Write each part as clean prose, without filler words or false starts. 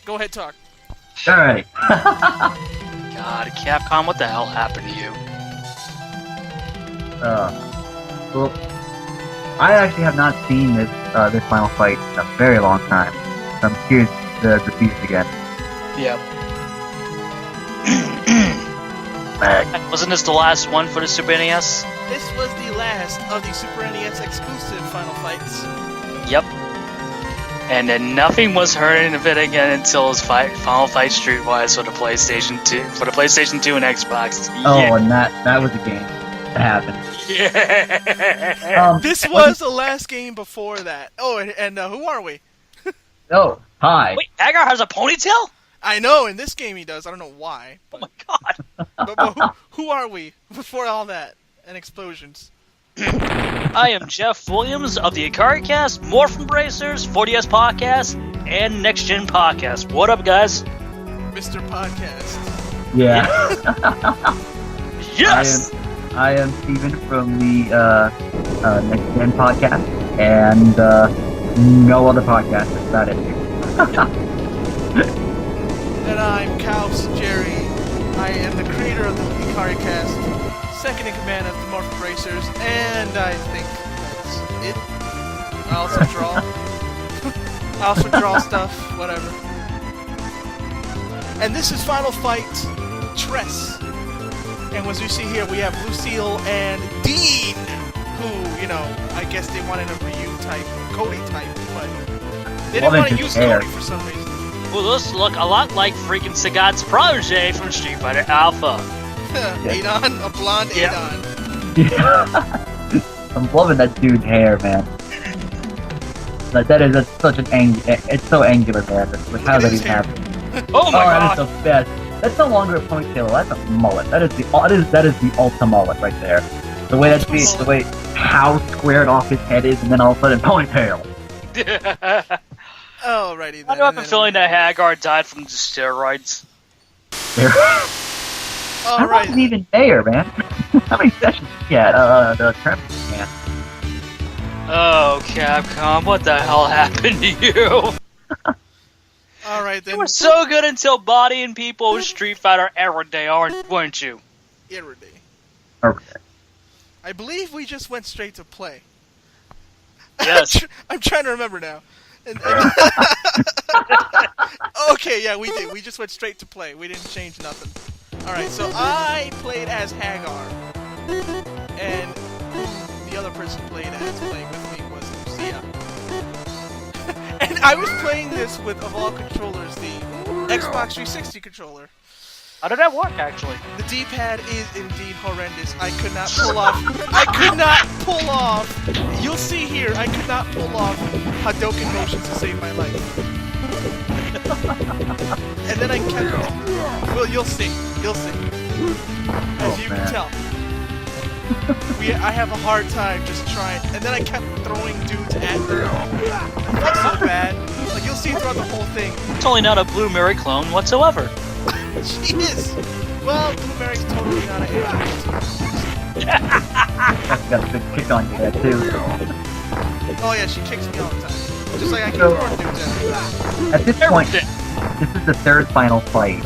Go ahead, talk. Alright. God, Capcom, what the hell happened to you? Well, I actually have not seen this Final Fight in a very long time. So I'm curious to see this again. Yep. Wasn't this the last one for the Super NES? This was the last of the Super NES exclusive Final Fights. Yep. And then nothing was heard of it again until it was Final Fight Streetwise for the PlayStation 2, and Xbox. Oh, Yeah. and that was a game that happened. Yeah. This was the last game before that. Oh, and who are we? Oh, hi. Wait, Hagar has a ponytail? I know, in this game he does. I don't know why. Oh my god. But who are we before all that and explosions? I am Jeff Williams of the Ikaricast, Morphin Bracers, 4DS Podcast, and Next Gen Podcast. What up, guys? Mr. Podcast. Yeah. Yes! I am Steven from the Next Gen Podcast, and no other podcast. That's about it. And I'm Kaus Jerry. I am the creator of the Ikaricast, second in command of the Morphin Bracers, and I think that's it. I also draw. stuff, whatever. And this is Final Fight Tress. And as you see here, we have Lucille and Dean, who, I guess they wanted a Ryu type, Cody type, but they didn't want to use Cody for some reason. Well, those look a lot like freaking Sagat's protege from Street Fighter Alpha. Adon, a blonde Adon. Yeah. I'm loving that dude's hair, man. That's such an it's so angular, man. How does that even happen? Oh my god! That is the best. That's no longer a ponytail. That's a mullet. That is the ultra mullet right there. The way the way how squared off his head is, and then all of a sudden ponytail. Alrighty then. I have a feeling that Hagar died from the steroids. I wasn't even there, man. How many sessions did you get? The tournament, man. Oh, Capcom, what the hell happened to you? Alright then. You were so good until bodying people with Street Fighter every day, weren't you? Every day. Okay. I believe we just went straight to play. Yes. I'm trying to remember now. Okay, yeah, we did. We just went straight to play. We didn't change nothing. Alright, so I played as Hagar. And the other person playing with me was Lucia. And I was playing this with, of all controllers, the Xbox 360 controller. How did that work, actually? The D-pad is indeed horrendous. I could not pull off. You'll see here, I could not pull off Hadouken motions to save my life. And then I kept... Well, you'll see. As you can tell. I have a hard time just trying... And then I kept throwing dudes at her. That's so bad. Like, you'll see throughout the whole thing. It's only not a Blue Mary clone whatsoever. She is! Well, Blue Mary's totally not an angel. That's got a good kick on you there, too. Oh yeah, she kicks me all the time. Just like I can throw dudes at her. At this point, this is the third Final Fight.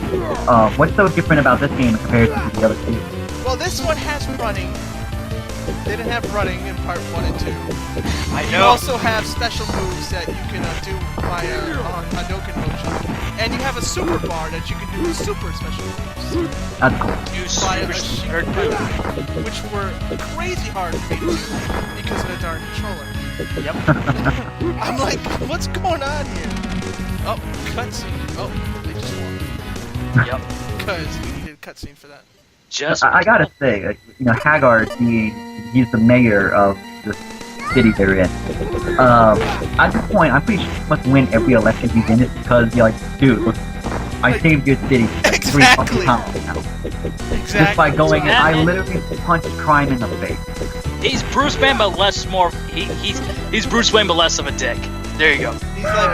What's so different about this game compared to the other two? Well, this one has running. They didn't have running in part 1 and 2. I know. You also have special moves that you can do via Hadouken motion. And you have a super bar that you can do with super special moves. That's cool. Via a sheet which were crazy hard to beat because of the darn controller. Yep. I'm like, what's going on here? Oh, cutscene. Oh, they just won. Yep. Because we needed a cutscene for that. I gotta say, Hagar, he's the mayor of the city they're in. At this point, I'm pretty sure he must win every election he's in it because you're like, dude, look, I saved your city 3 fucking times now. Exactly. Just by going in, I literally punched crime in the face. He's Bruce Wayne, but he's Bruce Wayne, but less of a dick. There you go.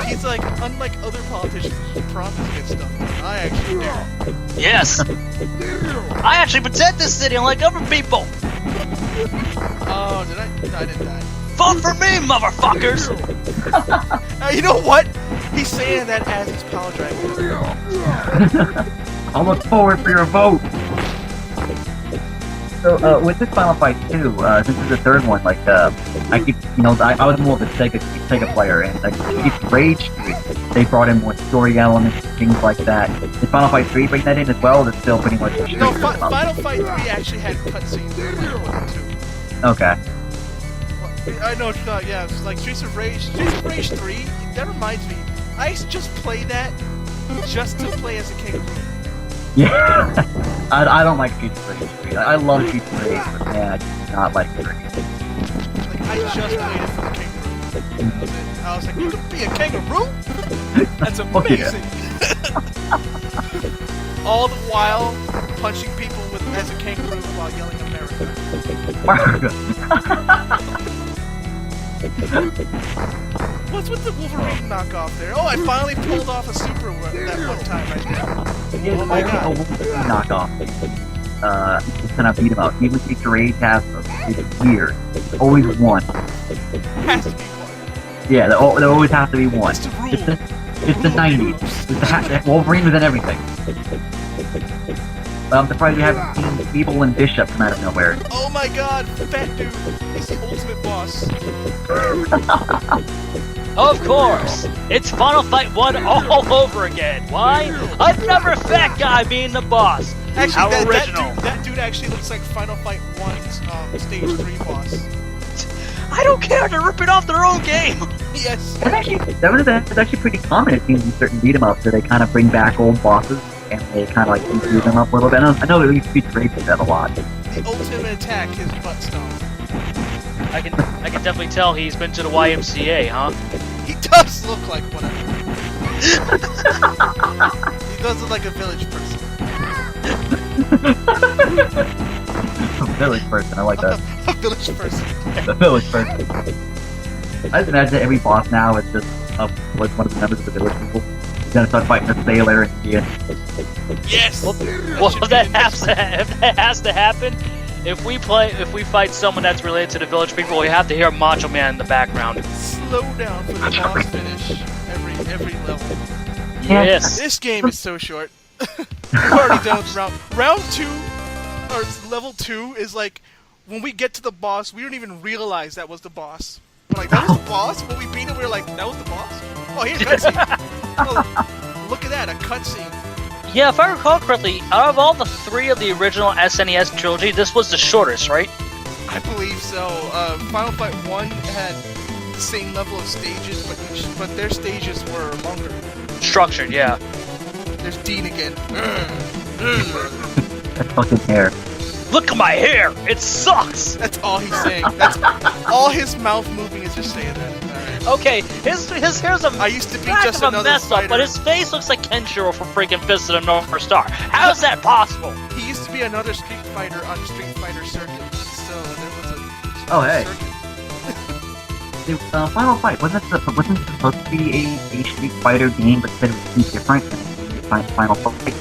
He's like, unlike other politicians who promise to get stuff done, I actually do. Yes. I actually protect this city unlike other people. Oh, did I? No, I didn't die. Vote for me, motherfuckers! You know what? He's saying that as he's power driving. I'll look forward for your vote. So, with this Final Fight 2, since it's the third one, like, I keep, I was more of a Sega player, and like, it's Rage Street. They brought in more story elements, things like that. Did Final Fight 3 bring that in as well, or is it still pretty much... No, Final Fight 3 actually had cutscenes in it too. Okay. I know it's not, yeah, it's like Streets of Rage 3, that reminds me, I used to just play that just to play as a kangaroo. Yeah, I don't like Streets of Rage 3. I love Streets of Rage, but man, I do not like it. Like, I just played it for the kangaroo. I was like, you can be a kangaroo? That's amazing! All the while, punching people as a kangaroo while yelling America. What's with the Wolverine knockoff there? Oh, I finally pulled off a super one that one time right there. Oh my god. A Wolverine knockoff. Just kind of beat him out. Even Streets of Rage has it's weird. It's always one. Has to be one. Yeah, there always has to be one. It's the rule. It's the 90s. Wolverine was in everything. I'm surprised we haven't seen Feeble and Bishop come out of nowhere. Oh my god, fat dude. He's the ultimate boss. Of course! It's Final Fight 1 all over again. Why? Another fat guy being the boss. Actually, How that original. That dude actually looks like Final Fight 1's Stage 3 boss. I don't care, they're ripping off their own game! Yes. That's actually pretty common, it seems, in certain beat-em-ups, where they kind of bring back old bosses, and they kind of like improve them up a little bit. I know that we Streets of Rage did that a lot. The ultimate attack is butt stomp. I can definitely tell he's been to the YMCA, huh? He does look like one. He does look like a village person. A village person, I like that. A village person. A village person. I just imagine every boss now is just like one of the members of the village people. He's gonna start fighting a sailor and Ian. Yes. Well, if that has to happen, if we fight someone that's related to the village people, we have to hear Macho Man in the background. Slow down for the boss finish every level. Yes. This game is so short. We've already done with round 2, or level 2 is like when we get to the boss, we don't even realize that was the boss. We're like, that was the boss? When we beat him, we were like, that was the boss? Oh, here's a cutscene. Oh, look at that, a cutscene. Yeah, if I recall correctly, out of all the 3 of the original SNES trilogy, this was the shortest, right? I believe so. Final Fight 1 had the same level of stages, but their stages were longer. Structured, yeah. There's Dean again. That fucking hair. Look at my hair! It sucks! That's all he's saying. That's all his mouth moving is just saying that. Alright. Okay, his hair's a I used to be kind just of a another mess fighter. up, but his face looks like Kenshiro from freaking Fist of the North Star. How is that possible? He used to be another Street Fighter on Street Fighter Circuit. So there was a Oh, hey. circuit. Final Fight, wasn't it supposed to be a Street Fighter game, but said it was too different than Final Fight?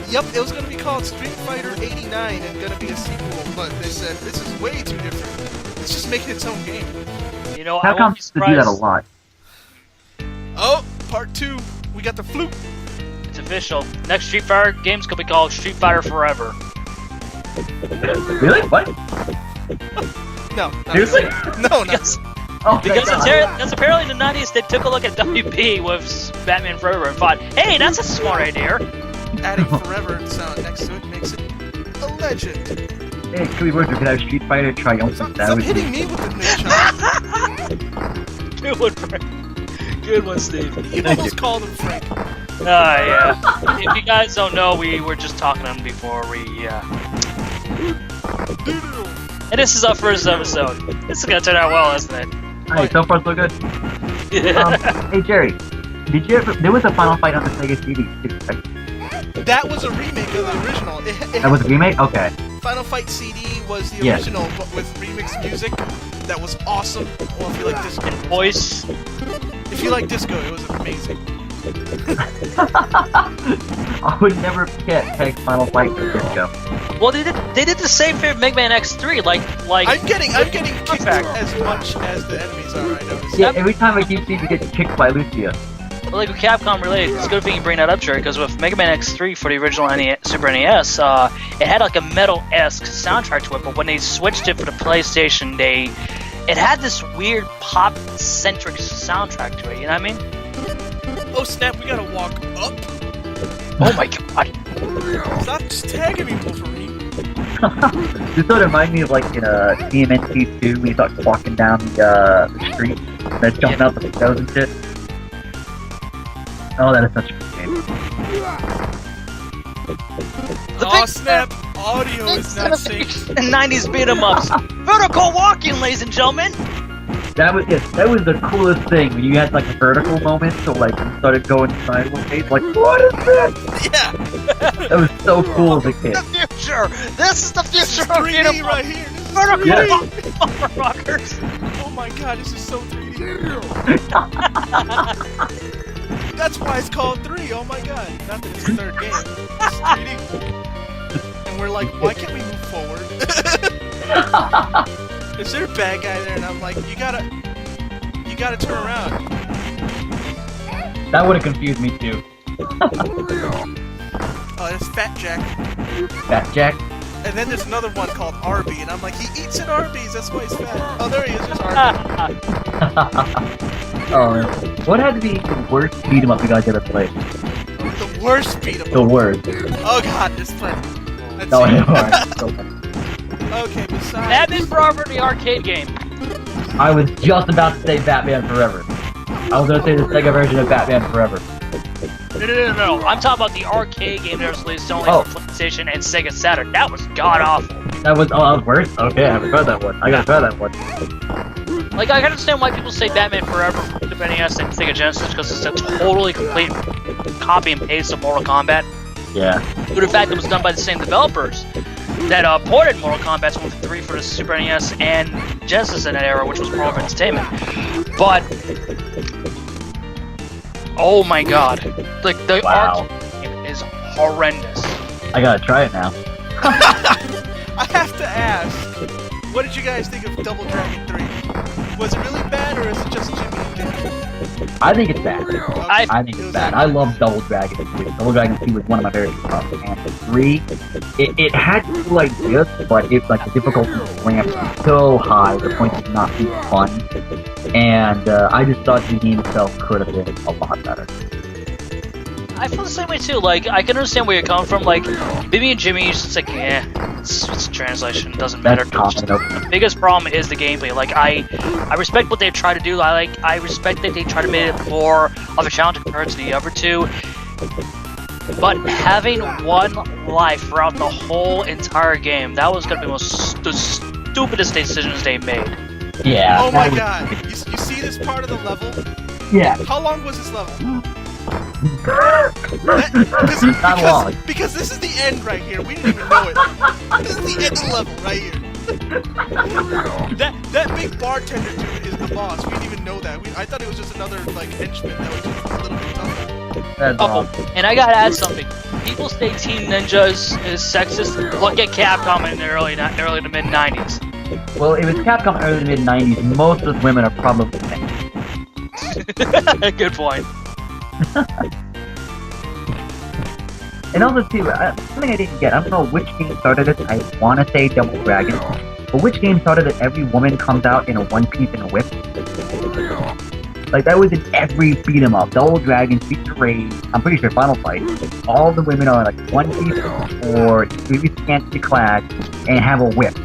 Yep, it was gonna be called Street Fighter 89 and gonna be a sequel, but they said this is way too different. Let's just make it its own game. You know, I Capcom won't be used to do that a surprised. lot. Oh, part 2. We got the flute. It's official. Next Street Fighter game's gonna be called Street Fighter Forever. Really? What? No. Not Seriously? really. No, not Yes. Oh, Because thank God. that's apparently in the 90s they took a look at WB with Batman Forever and thought, hey, that's a smart idea. adding forever sound next to it makes it a legend. Hey, it could be worse. We could have Street Fighter Triumphant. That Stop would hitting me with the nunchuck. Good one, Frank. Good one, Steve. You almost called him Frank. Yeah. If you guys don't know, we were just talking to him before we, And this is our first episode. This is gonna turn out well, isn't it? Alright, so far so good. Hey Jerry, did you ever? There was a Final Fight on the Sega CD too, right? That was a remake of the original. That was a remake? Okay. Final Fight CD was the Yes. original, but with remix music. That was awesome. Well, if you like disco, Voice. if you like disco, it was amazing. I would never peg Final Fight for disco. Well, they did the same for Mega Man X3, like. I'm getting kicked Fact. as much as the enemies are. I noticed. Yeah, every time I keep seeing you get kicked by Lucia. Like with Capcom related, it's a good thing you bring that up, Jerry, because with Mega Man X3 for the original Super NES, it had like a metal-esque soundtrack to it, but when they switched it for the PlayStation, it had this weird pop-centric soundtrack to it, you know what I mean? Oh snap, we gotta walk up. Oh my god. Stop just tagging me, Wolverine. This sort of reminds me of like in TMNT 2 when you start walking down the street, and jumping out the windows and shit. Oh, that is such a good game. Oh snap, audio is not synced. The 90s beat 'em ups. Vertical walking, ladies and gentlemen. That was the coolest thing when you had like a vertical moment, so like you started going sideways, like what is this? Yeah. That was so cool as a kid. The future. This is the This is future of 3D beat 'em right here. This is Vertical 3D. motherfuckers. Oh my god, this is so 3D. That's why it's called 3. Oh my god. Not that it's the third game. It's 3D. And we're like, why can't we move forward? Is there a bad guy there? And I'm like, you gotta turn around. That would have confused me too. Oh, that's Fat Jack. Fat Jack. And then there's another one called Arby, and I'm like, he eats at Arby's, that's why he's fat. Oh, there he is, there's Arby. Oh, what had to be the worst beat 'em up you guys ever played? The worst beat 'em The up. worst. Oh god, there's plenty. Let's No, see. no, alright. So funny. Okay, besides... Batman Forever, the arcade game. I was just about to say Batman Forever. I was gonna say the Sega version of Batman Forever. No. I'm talking about the arcade game that was released only Oh. for PlayStation and Sega Saturn. That was god awful. That was worse? Okay, I haven't tried that one. I gotta try that one. Like, I can understand why people say Batman Forever for Super NES and Sega Genesis, because it's a totally complete copy and paste of Mortal Kombat. Yeah. But in fact, it was done by the same developers that ported Mortal Kombat 1 through 3 for the Super NES and Genesis in that era, which was Pro Entertainment. But oh my god, like the Wow. arcade game is horrendous. I gotta try it now. I have to ask, what did you guys think of Double Dragon 3? Was it really bad, or is it just Jimmy and Jimmy? I think it's bad. I- I think it's bad. I love Double Dragon 2. Double Dragon 2 was one of my favorite stuff. And 3, it had cool ideas, but it's like the difficulty ramped so high, the point of not being fun. And I just thought the game itself could have been a lot better. I feel the same way too. Like, I can understand where you're coming from. Like, Bibby and Jimmy, it's just like, it's translation, it doesn't matter. That's Just- common. the biggest problem is the gameplay. Like, I respect what they try to do. I respect that they try to make it more of a challenge compared to the other two. But having one life throughout the whole entire game, that was gonna be the stupidest decisions they made. Yeah. Oh my that was- god, you see this part of the level? Yeah. How long was this level? Not long. Because this is the end right here. We didn't even know it. This is the end of the level right here. That big bartender dude is the boss. We didn't even know that. I thought it was just another like henchman that was just a little bit tougher. That's wrong. And I gotta add something. People say Team Ninja is sexist. Look at Capcom in the early to mid 90s. Well, it was Capcom early to mid 90s. Most of the women are probably men. Good point. And also, too, something I didn't get, I don't know which game started it, I want to say Double Dragon, but which game started it every woman comes out in a one piece and a whip? Like, that was in every beat 'em up. Double Dragon, Streets of Rage, I'm pretty sure Final Fight, all the women are like one piece or really scantily clad and have a whip.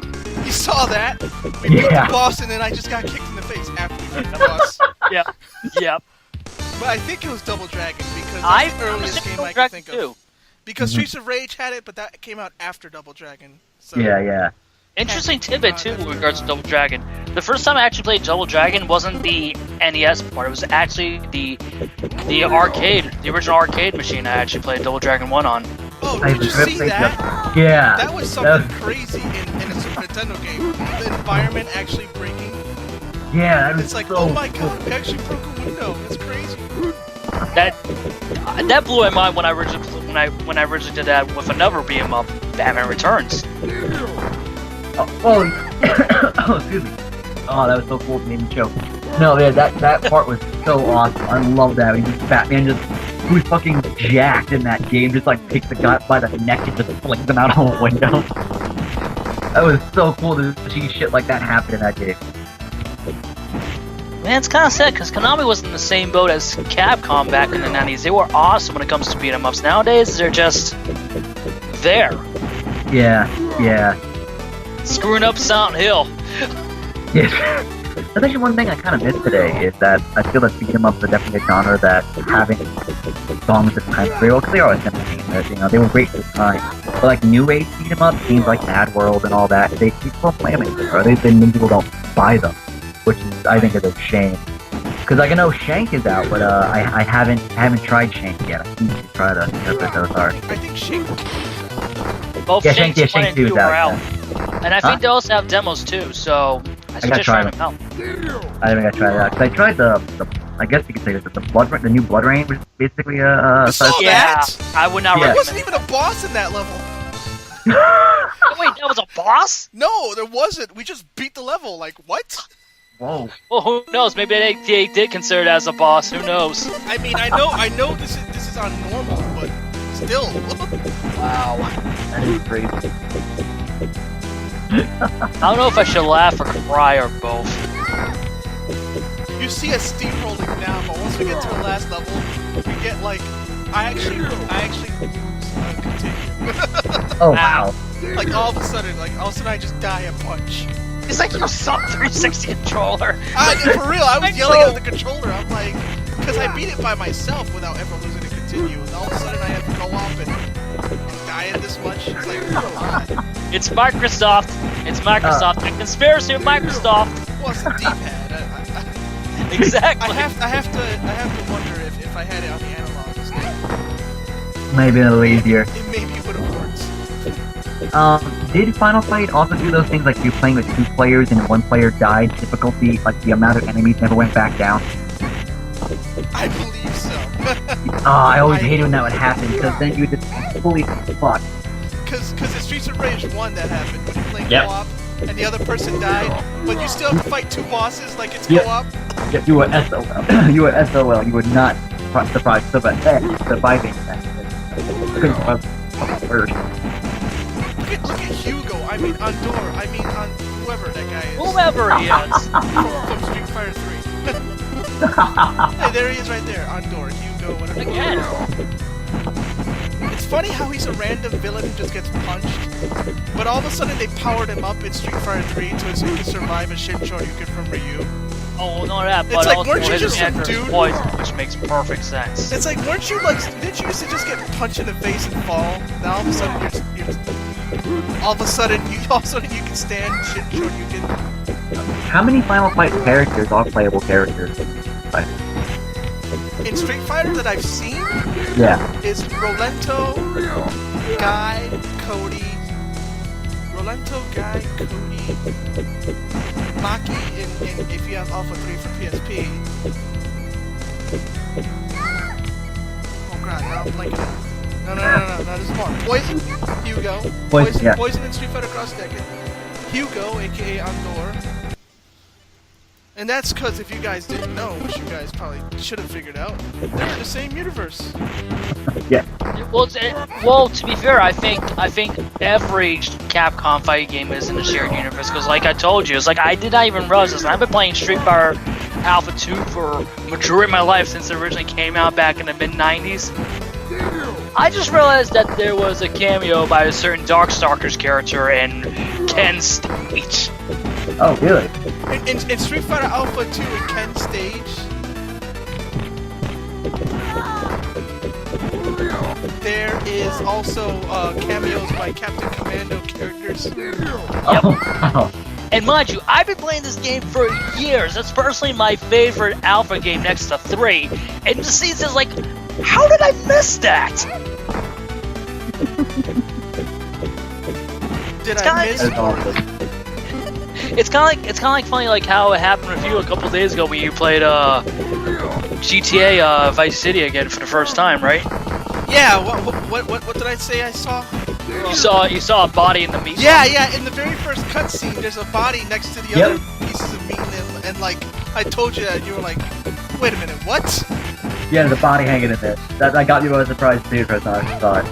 You saw that? We beat Yeah. the boss and then I just got kicked in the face after we beat the boss. Yep. But I think it was Double Dragon because I that's the earliest game I can Dragon think too. of. Because Streets of Rage had it, but that came out after Double Dragon. So Yeah. Interesting tidbit too with regards to Double Dragon. The first time I actually played Double Dragon wasn't the NES part. It was actually the arcade, the original arcade machine. I actually played Double Dragon 1 on. Oh, did you see that? Yeah. That was something crazy in a Super Nintendo game. The environment actually breaking. Yeah, that was It's like, so oh my cool. god, we actually broke a window. That's crazy. That blew my mind when I originally did that with another beat 'em up, Batman Returns. Oh, excuse me. Oh, that was so cool, it made me choke. No, yeah, that part was so awesome. I love that. Batman who's fucking jacked in that game, just like takes the guy by the neck and just flings him out of a window. That was so cool to see shit like that happen in that game. Man, it's kind of sad because Konami was in the same boat as Capcom back in the 90s. They were awesome when it comes to beat 'em ups. Nowadays, they're just there. Yeah. Screwing up Silent Hill. Yeah. That's actually one thing I kind of miss today, is that I feel that beat 'em ups are definitely a genre that having songs at the time very well, because they are always entertaining, they were great for the time. But like new age beat 'em ups, games like Mad World and all that, people don't play them anymore, or many people don't buy them, which is, I think, is a shame. Because like, I know Shank is out, but I haven't tried Shank yet. I need to try that. Those are. I think Shank. Both Yeah, Shank 1 and 2 are out. Yeah. And I think they also have demos too, so I suggest trying them out. I think I tried that. Because I tried the I guess you could say the new Blood Rain, which is basically You saw that? I would not There recommend wasn't even a boss in that level. Oh, wait, that was a boss? No, there wasn't. We just beat the level. Like, what? Whoa. Well, who knows? Maybe they did consider it as a boss. Who knows? I mean, I know this is on normal, but still. Wow. That is crazy. I don't know if I should laugh or cry or both. You see us steamrolling now, but once we get to the last level, we get like, I actually lose continue. Oh wow. Like all of a sudden I just die a punch. It's like your sub 360 controller. For real, I was yelling at the controller. I'm like, because I beat it by myself without ever losing a continue, and all of a sudden I have to go off and die at this much. It's like, come on. It's Microsoft. A conspiracy of Microsoft. Well, it's the D-pad. Exactly. I have to wonder if I had it on the analog instead. Maybe a little easier. It maybe would have worked. Did Final Fight also do those things like you're playing with 2 players and 1 player died, difficulty, like the amount of enemies never went back down? I believe so. I always hated when that would happen, because then you just fully fucked. Because in Streets of Rage 1 that happened, when you play Yep. co-op and the other person died, but you still have to fight 2 bosses like it's Yep. co-op. Yeah, you were SOL. You were SOL. You were not surprised. Surviving that. Couldn't survive first. Look at Hugo. I mean Andor. I mean on whoever that guy is. Whoever he is. From Street Fighter 3. Hey, there he is right there. Andor, Hugo, whatever. Again. It's funny how he's a random villain who just gets punched, but all of a sudden they powered him up in Street Fighter 3 so he can survive a Shinchoryu from Ryu. Oh, no, that, It's but like, also weren't you his just some answer is dude? poison, which makes perfect sense. It's like, didn't you used to just get punched in the face and fall? Now all of a sudden all of a sudden you can stand Shinchoryu. How many Final Fight characters are playable characters? In Street Fighter that I've seen, Yeah. is Rolento, Guy, Cody, Maki, and if you have Alpha 3 for PSP. Oh god, now I'm blanking out. No, there's more. Poison, Hugo. Poison, yeah. Poison in Street Fighter Cross Decade. Hugo, aka Andor. And that's because if you guys didn't know, which you guys probably should have figured out, they're in the same universe. Yeah. Well, to be fair, I think every Capcom fighting game is in a shared universe, because like I told you, it's like I did not even realize this. I've been playing Street Fighter Alpha 2 for majority of my life since it originally came out back in the mid-90s. I just realized that there was a cameo by a certain Darkstalkers character in Ken's stage. Oh, really? In Street Fighter Alpha 2 in Ken's stage, there is also cameos by Captain Commando characters. Oh, wow. And mind you, I've been playing this game for years. That's personally my favorite Alpha game next to 3. And to see this, like, how did I miss that? Did I miss It's kind of like funny, like how it happened with you a couple days ago when you played GTA Vice City again for the first time, right? Yeah. What did I say I saw? You saw a body in the meat. Yeah. In the very first cutscene, there's a body next to the other pieces of meat, and like I told you that, you were like, Wait a minute, what? Yeah, there's a body hanging in there. That got me by surprise too, because I saw it.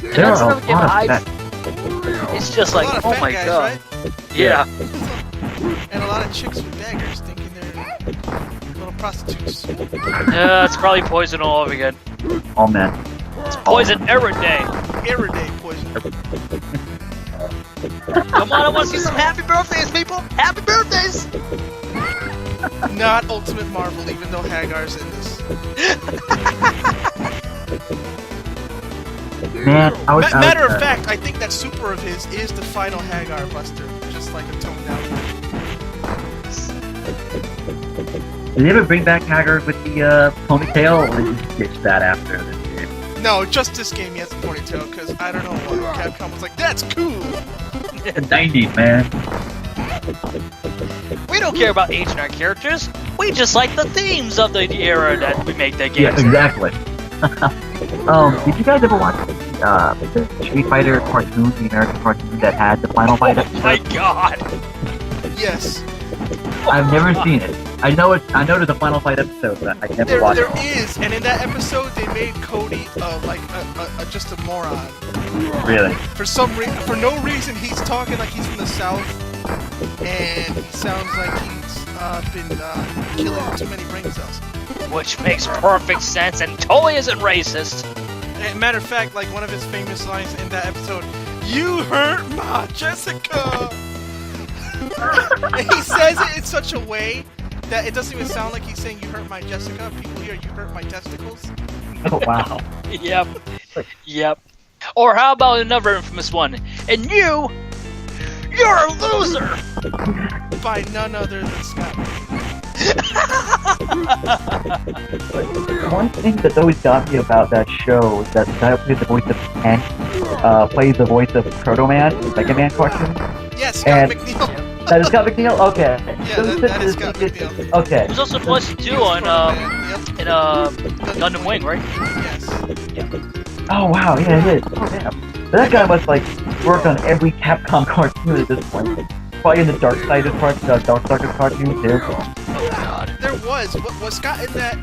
There that's are a another game lot of I- fat. It's just A like, lot of oh fat my guys, god. right? Yeah. And a lot of chicks with daggers thinking they're little prostitutes. Yeah, it's probably poison all over again. Oh man. It's poison every day. Every day poison. Come on, I want to see some happy birthdays, people! Happy birthdays! Not Ultimate Marvel, even though Hagar's in this. Man, Matter of fact, I think that super of his is the final Hagar Buster, just like a toned down version. Did they ever bring back Hagar with the ponytail, or did you ditch that after this game? No, just this game he has a ponytail, because I don't know why Capcom was like, that's cool! The 90s, man. We don't care about aging our characters. We just like the themes of the era that we make that game. Yeah, exactly. Did you guys ever watch the Street Fighter cartoon, the American cartoon that had the final fight Oh episode? my god! Yes. I've never seen it. I know there's a final fight episode, but I never watched There it. is, and in that episode they made Cody like just a moron. Really? For no reason he's talking like he's from the South, and he sounds like he's been killing too many brain cells. Which makes perfect sense and totally isn't racist. And matter of fact, like one of his famous lines in that episode, "You hurt my Jessica." And he says it in such a way that it doesn't even sound like he's saying "You hurt my Jessica." People hear "You hurt my testicles." Oh wow. Yep. Yep. Or how about another infamous one? And you're a loser! By none other than Scott. One thing that's always got me about that show is that the guy who plays the voice of Ken plays the voice of Proto Man, the Mega Man cartoon. Yes, Scott And- McNeil. That is Scott McNeil? Okay. Yeah, that is Scott McNeil. Okay. He was also voiced too on Gundam Wing, right? Yes. Oh wow, yeah it is. Oh damn. But that guy must like work on every Capcom cartoon at this point. Probably in the Dark Side of Dark cartoon too. There was Scott in that?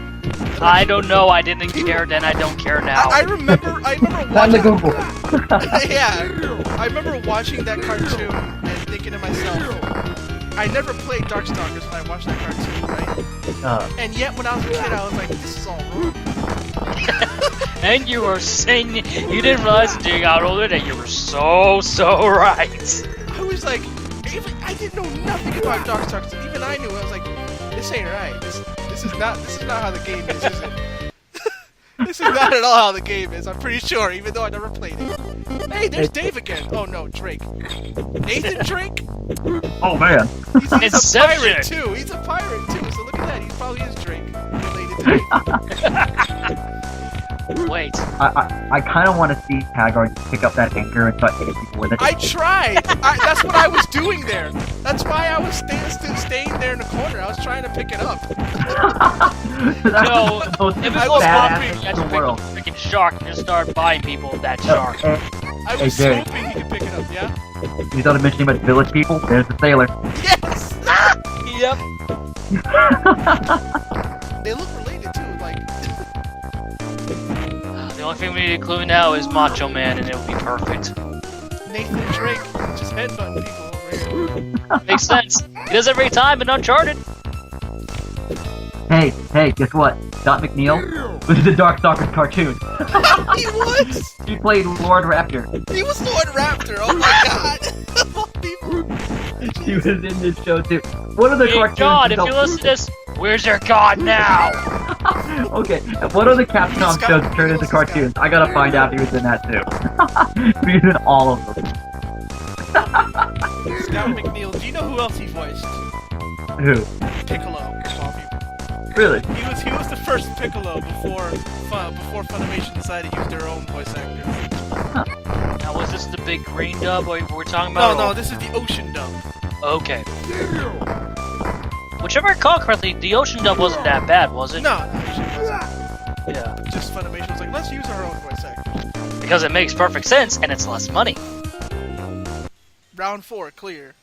I don't know, I didn't care then, I don't care now. I remember Time to watching. Google. Yeah, I remember watching that cartoon and thinking to myself, I never played Darkstalkers when I watched that cartoon, right? And yet when I was a kid, I was like, this is all wrong. And you were saying you didn't realize until you got older that you were so right. I was like, I didn't know nothing about Darkstalkers. Even I knew. I was like, this ain't right. This is not how the game is it? This is not at all how the game is. I'm pretty sure, even though I never played it. Hey, there's Dave again. Oh no, Drake. Nathan Drake? Oh man. He's a Inception. pirate too. He's a pirate too. So look at that. He probably is Drake related to me. Wait. I kind of want to see Hagar pick up that anchor and start hitting people with it. I tried. That's what I was doing there. That's why I was staying there in the corner. I was trying to pick it up. No, if it's more badass appropriate, you in guys the pick world. up a freaking shark and just start buying people with that shark. I was Jerry. hoping he could pick it up. Yeah. You started mentioning about village people. There's the sailor. Yes. Yep. They look related too. Like. The only thing we need to include now is Macho Man and it'll be perfect. Nathan Drake just headbutting people over here. Makes sense. He does every time in Uncharted. Hey, guess what? Scott McNeil was in the Darkstalkers cartoon. He was. He played Lord Raptor. He was Lord Raptor. Oh my god. He was in this show too. What other Hey, cartoons? God, if you listen to this, where's your God now? Okay, what other Capcom Scott shows McNeil turned into was this guy. cartoons? I gotta find out if he was in that too. He was in all of them. Scott McNeil. Do you know who else he voiced? Who? Piccolo. Of all people. Really? He was the first Piccolo before Funimation decided to use their own voice actor. Now, was this the big green dub we're talking No, about? no, this is the Ocean dub. Okay. Whichever I recall correctly, the Ocean dub wasn't that bad, was it? No, she wasn't. Yeah. Just Funimation was like, let's use our own voice actors. Because it makes perfect sense and it's less money. Round 4, clear.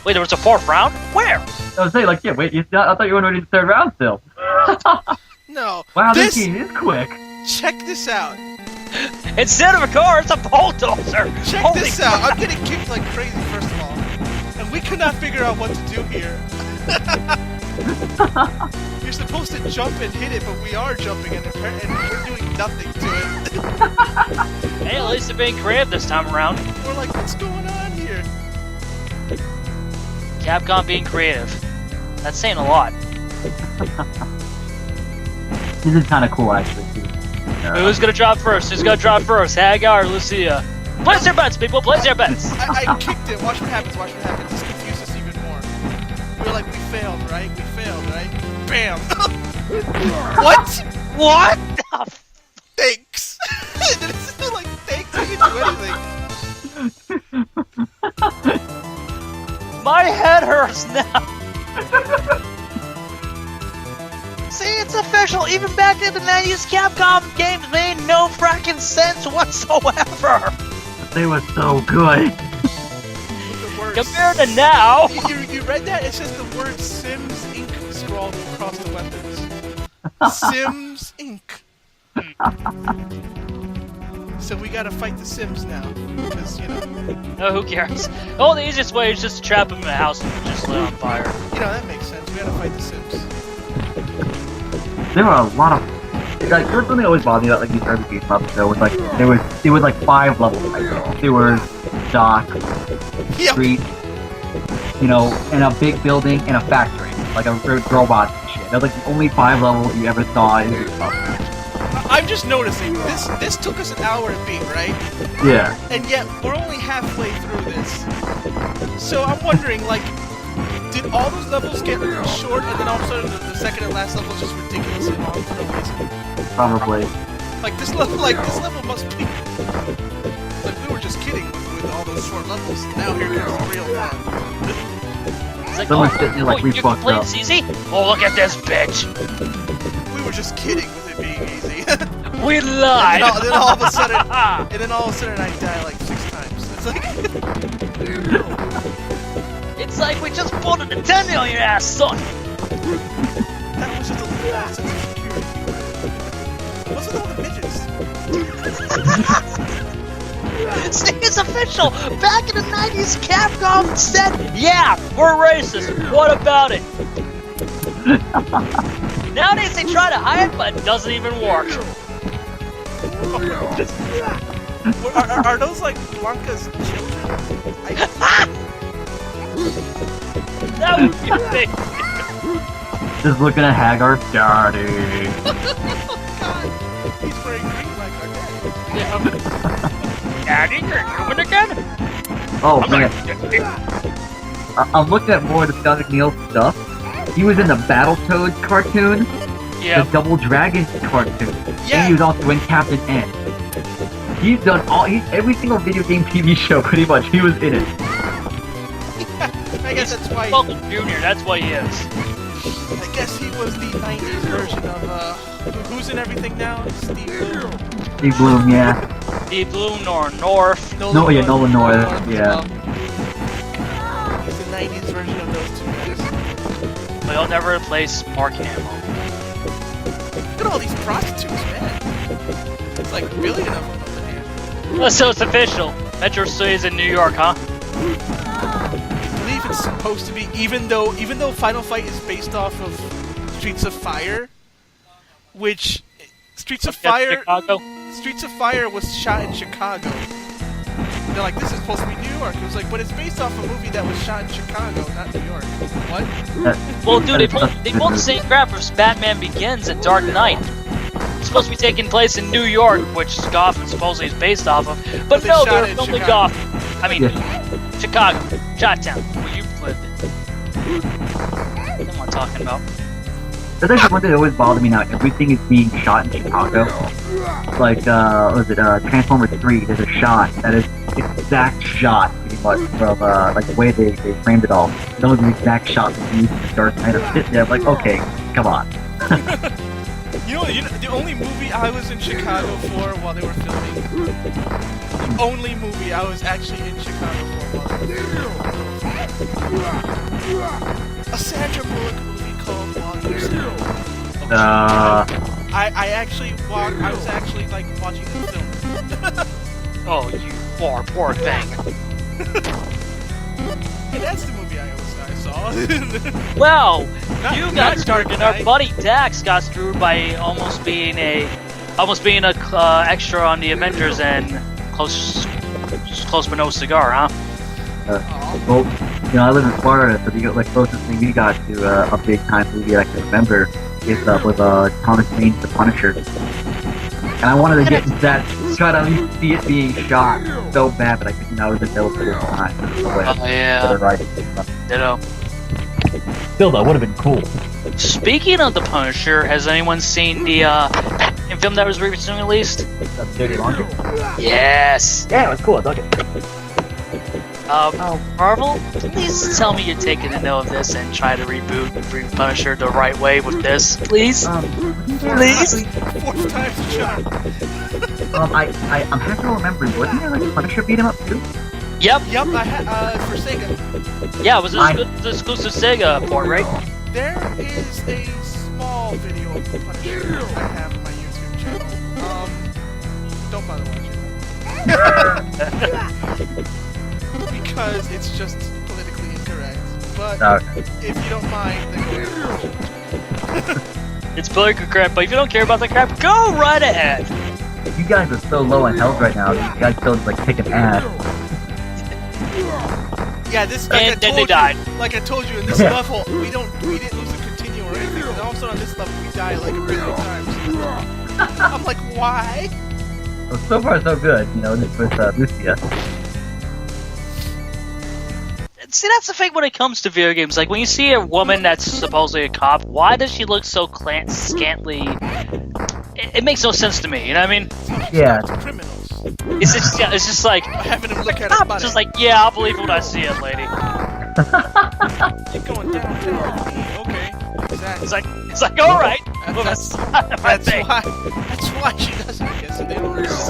Wait, there was a 4th round? Where? I was saying, like, yeah, wait, I thought you were already in the 3rd round still. No. Wow, this game is quick. Check this out. Instead of a car, it's a bulldozer. Check Holy this out. crap. I'm getting kicked like crazy, first of all. And we could not figure out what to do here. You're supposed to jump and hit it, but we are jumping and we're doing nothing to it. Hey, at least they're being creative this time around. We're like, what's going on here? Capcom being creative. That's saying a lot. This is kind of cool, actually. Who's gonna drop first? Who's gonna drop first? Hagar or Lucia? Place your bets, people! Place your bets! I kicked it. Watch what happens. Watch what happens. This confused us even more. We were like, we failed, right? We failed, right? Bam! What? What? Thanks! This is like, thanks, I can do anything. My head hurts now! See, it's official! Even back in the 90s, Capcom games made no fracking sense whatsoever! They were so good. The word Compared to now! You read that? It says the word Sims Inc. scrawled across the weapons. Sims Inc. So we gotta fight the Sims now. Because, you know. No, who cares? Oh, the easiest way is just to trap them in a house and just lit on fire. You know, that makes sense. We gotta fight the Sims. There were a lot of like there's something that always bothered me about like these RPG games though was like it was like 5 levels. Like, there was dock, Yep. street, you know, and a big building and a factory, like a robots and shit. That was like the only 5 levels you ever saw in this stuff. I'm just noticing, this took us an hour to beat, right? Yeah. And yet, we're only halfway through this. So I'm wondering, like, did all those levels get short, and then all of a sudden the second and last level is just ridiculously long for no reason? Probably. Like, this level must be... Like, we were just kidding with all those short levels. Now here comes the real fun. It's like, Someone's sitting there like we you fucked complain up. it's easy? Oh, look at this bitch! We were just kidding with it being easy. We lied! And then all of a sudden, I die like 6 times. It's like... It's like we just pulled a Nintendo on your ass, son! That was just a little sense of security. What's with all the midgets? See, it's official! Back in the 90s, Capcom said, yeah, we're racist, what about it? Nowadays they try to hide it, but it doesn't even work. Are those like Blanca's children? That would be big. Just looking at Hagar, daddy. Oh god! He's wearing green like our dad. Daddy, you're human again? Oh man. I'm looking at more of the Sonic Neil stuff. He was in the Battletoads cartoon, Yeah. the Double Dragon cartoon, Yeah. and he was also in Captain N. He's done every single video game TV show pretty much. He was in it. I guess that's why. Welcome Junior, that's what he is. I guess he was the 90s version of who's in everything now? Steve Bloom. Steve Bloom, yeah. Deep Blue nor North. Nolan North, yeah. He's the 90s version of those two guys. But he'll never replace Mark Hamill. Look at all these prostitutes, man. It's like a billion of them over here. So it's official. Metro City is in New York, huh? I believe it's supposed to be, even though Final Fight is based off of Streets of Fire, which Streets of Fire was shot in Chicago. They're like, this is supposed to be New York. It was like, but it's based off a movie that was shot in Chicago, not New York. What? Well, dude, they pulled the same crap for Batman Begins and Dark Knight. It's supposed to be taking place in New York, which Gotham supposedly is based off of. But they no, shot they're in filming Chicago. Gotham. I mean, Chicago, Chi-Town, where you lived in. That's what I'm talking about. There's actually one thing that always bothered me now. Everything is being shot in Chicago. Like, Transformers 3, there's a shot that is exact shot, pretty much, from, like, the way they framed it all. That was the exact shot that used to start kind of sitting there. I'm like, okay, come on. You know, the only movie I was in Chicago for while they were filming, the only movie I was actually in Chicago for while they were filming, A Sandra Bullock movie called Walking Still. I was actually like watching the film. Oh, you poor thing. And that's the movie I saw. Well, you not got started, and our tonight. buddy Dax got screwed by almost being a extra on the Avengers and close but no cigar, huh? Well, you know, I live in Florida, so the closest thing we got to a big time movie I can remember is with Thomas Wayne's The Punisher. And I wanted to get into that, try to at least see it being shot so bad, but I couldn't. I was available at the time. Oh yeah. Ditto. Still, that would have been cool. Speaking of The Punisher, has anyone seen the film that was recently released? That's Dirty Laundry? Yes. Yeah, it was cool. I dug it. Marvel, please tell me you're taking a note of this and try to reboot Punisher the right way with this, please. Please. 4 times the charm. I'm having to remember, wasn't there like a Punisher beat 'em up too? Yep. Yep, I had for Sega. Yeah, it was an exclusive Sega port, right? There is a small video of the Punisher I have on my YouTube channel. Don't bother watching it. Because it's just politically incorrect. But if you don't mind, then go ahead. It's politically correct, but if you don't care about the crap, go right ahead. You guys are so low on health right now. You guys still just like kicking ass. Yeah, this. And then they died. Like I told you, in this level, we didn't lose a continue or anything. And all of a sudden, on this level, we die like a billion times. I'm like, why? Well, so far so good. You know, just with Lucia. See, that's the thing when it comes to video games. Like, when you see a woman that's supposedly a cop, why does she look so scantily... It makes no sense to me, you know what I mean? Yeah. Criminals. It's just like... Having him look at I'm her body. just like, yeah, I'll believe when I see it, lady. You're going downtown with me. Okay. Exactly. It's like, alright. That's why she doesn't guess it. It's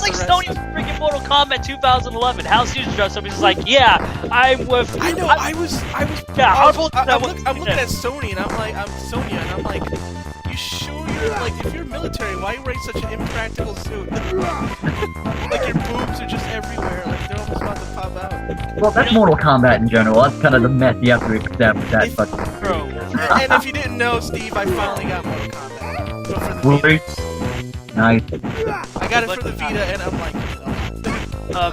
like Sony freaking Mortal Kombat 2011. How's you dressed up? He's just like, yeah, I'm with. I know. I'm looking at Sony and I'm Sonya and I'm like, you sure you're like, if you're military, why are you wearing such an impractical suit? Like your boobs are just everywhere. Like they're almost about to pop out. Well, that's Mortal Kombat in general. That's kind of the mess you have to accept with that fucking. Bro. And if you didn't know, Steve, I finally got Mortal Kombat. But for the Really? Vita. Nice. I got it for the Vita and I'm like,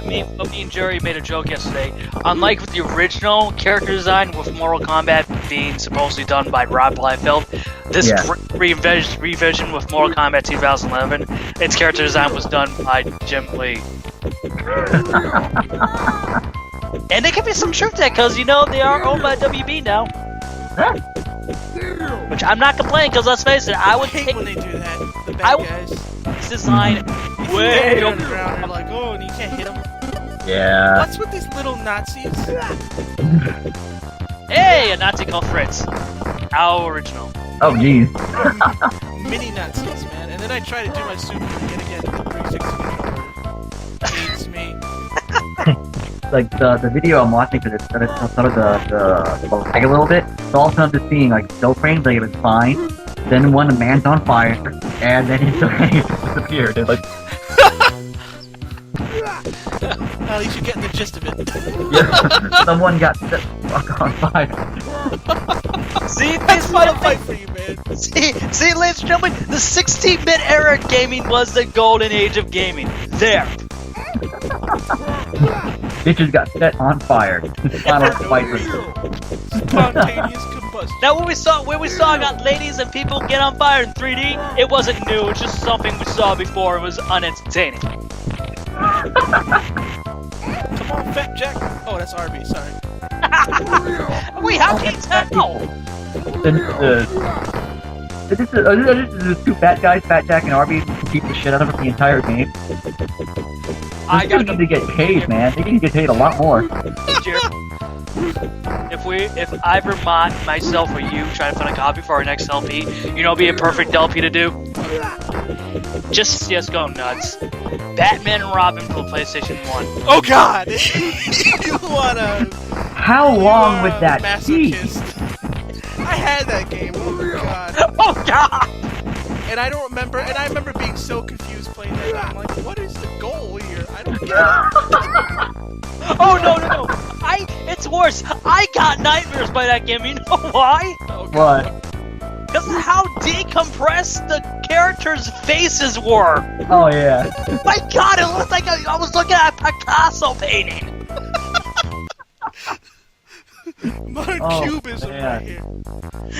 me and Jerry made a joke yesterday. Unlike with the original character design with Mortal Kombat being supposedly done by Rob Liefeld, this revision with Mortal Kombat 2011, its character design was done by Jim Lee. And there could be some truth to that, because, you know, they are owned by WB now. Which I'm not complaining, because let's face it, I would hate take when they do that. The bad guys. this design way on the ground. You're like, oh, and you can't hit them. Yeah. What's with these little Nazis? Hey, a Nazi called Fritz. How original. Oh, jeez. Mini Nazis, man. And then I try to do my super yet again. The 360 hates me. Like the video I'm watching for this, some of the lag a little bit. So all of a sudden I'm just seeing like still frames, like it was fine. Then one, the man's on fire, and then he disappeared. It like. At least you're getting the gist of it. Yeah, someone got set fuck on fire. See, That's Final Fight for you, man. See, ladies and gentlemen, the 16-bit era of gaming was the golden age of gaming. There. Bitches got set on fire. Final Fight for you. Spontaneous combustion. Now, when we saw got ladies and people get on fire in 3D, it wasn't new. It was just something we saw before. It was unentertaining. Come on, Fat Jack. Oh, that's RB. Sorry. Wait, how can you tell? This is two fat guys, Fat Jack and Arby, keep the shit out of it the entire game. I got need to get paid, man. They need to get paid a lot more. If I Vermont myself or you try to find a copy for our next LP, you know, be a perfect LP to do. Just go nuts. Batman and Robin for the PlayStation 1. Oh God! You wanna How long would that be? Masochist. I had that game. Oh god. Oh god! And I don't remember. And I remember being so confused playing that game. I'm like, what is the goal here? I don't get it. Oh no! It's worse. I got nightmares by that game. You know why? Oh, god. What? Because how decompressed the characters' faces were. Oh yeah. My god, it looked like I was looking at a Picasso painting. Modern Oh, cubism man. right here.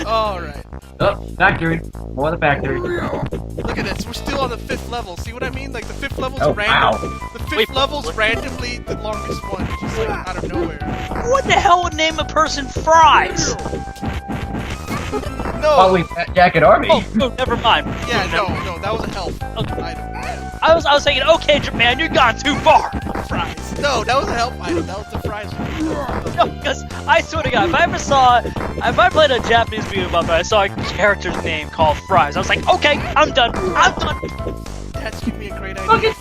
Alright. Oh, factory. More of the factory. Look at this. We're still on the 5th level. See what I mean? Like the 5th level's Oh, random. wow. The 5th Wait, level's what? randomly the longest one. Just like out of nowhere. What the hell would name a person Fries? No. Probably Fat Jacket Army. Oh, no, never mind. Yeah, no, that was a health Okay. item. Yeah. I was thinking, okay, Japan, you've gone too far. Fries. No, that was a health item. That was the fries. No, because I swear to God, if I played a Japanese video about that, I saw a character's name called Fries. I was like, okay, I'm done. That's giving me a great idea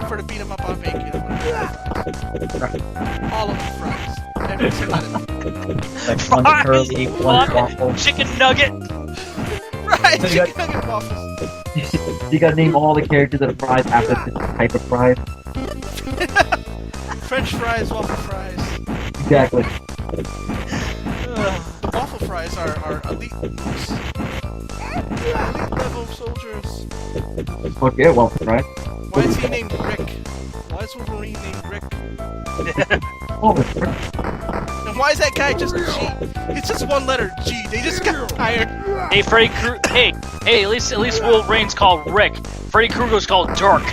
for to beat him up on bacon. All of the fries. Every single one. Like one curly, one waffle. Chicken nugget. Right, So you got- chicken nugget waffles. You gotta name all the characters of the fries after this type of fries. French fries, waffle fries. Exactly. The waffle fries are elite moves. Elite level soldiers. Okay, well, fries. Why is he named Rick? Why is Wolverine named Rick? Oh, it's fries. And why is that guy just G? It's just one letter G. They just got tired. Hey, Freddy Krueger. Hey, at least Wolverine's called Rick. Freddy Krueger's called Dirk.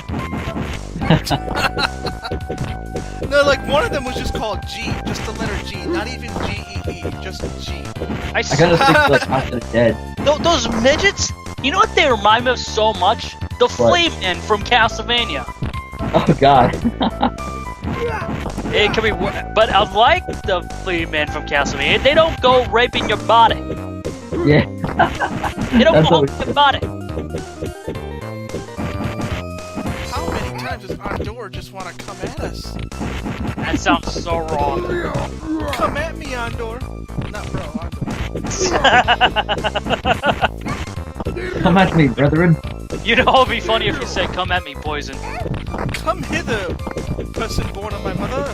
No, like one of them was just called G, just the letter G, not even G-E-E, just G. I gotta stick to like House of the Dead. Those midgets. You know what they remind me of so much? The Flame Men from Castlevania. Oh god. It can be, but unlike the Flea Men from Castlevania, they don't go raping your body. Yeah. They don't That's go what raping your body. How many times does Andor just want to come at us? That sounds so wrong. Come at me, Andor. Not bro, Andor. Come at me, brethren. You know, it'd be funny if you said, "Come at me, poison." Come hither, person born of my mother.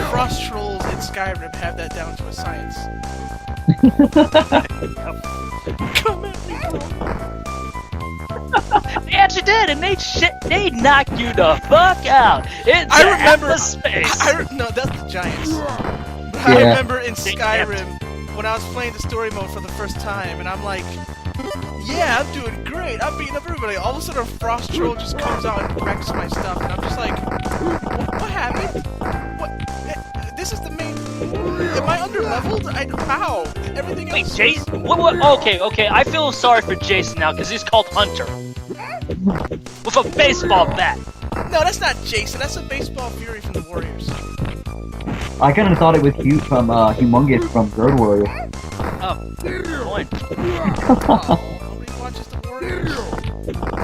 Frost trolls in Skyrim have that down to a science. Come at me, bro. They actually did, and they knocked you the fuck out. It's I remember. the space. No, that's the Giants. But I Yeah. remember in Skyrim when I was playing the story mode for the first time, and I'm like, "Yeah, I'm doing great. I'm beating up everybody." All of a sudden, a frost troll just comes out and wrecks my stuff, and I'm just like, "What happened? What? This is the main. Am I underleveled? How? Everything else." Wait, Jason? What? Okay. I feel sorry for Jason now because he's called Hunter with a baseball bat. No, that's not Jason. That's a baseball fury from the Warriors. I kinda thought it was Hugh from Humongous from Road Warrior. Oh, good point. Oh, nobody watches the Warriors.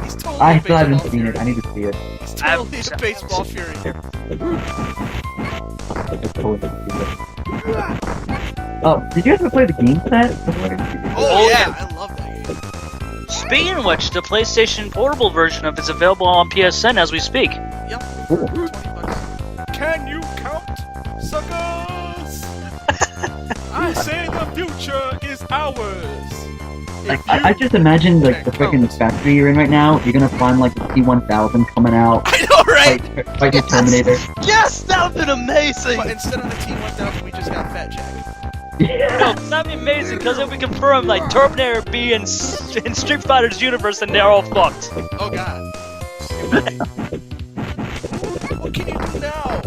He's totally I a still haven't baseball seen fury. it. I need to see it. He's totally a baseball fury. I totally need to see it. Oh, did you guys ever play the game set? Oh yeah, I love that game. Speaking of which, the PlayStation Portable version of it is available on PSN as we speak. Yep. Cool. $20. Can you count, suckers? I say the future is ours. Like, I just imagine like the freaking factory you're in right now. You're gonna find like the T-1000 coming out, I know, right? like the Terminator. Yes, that would've been amazing. But instead of the T-1000, we just got Fat Jack. No, that'd be amazing because if we confirm like Terminator be in Street Fighter's universe, then they're all fucked. Oh god. What can you do now?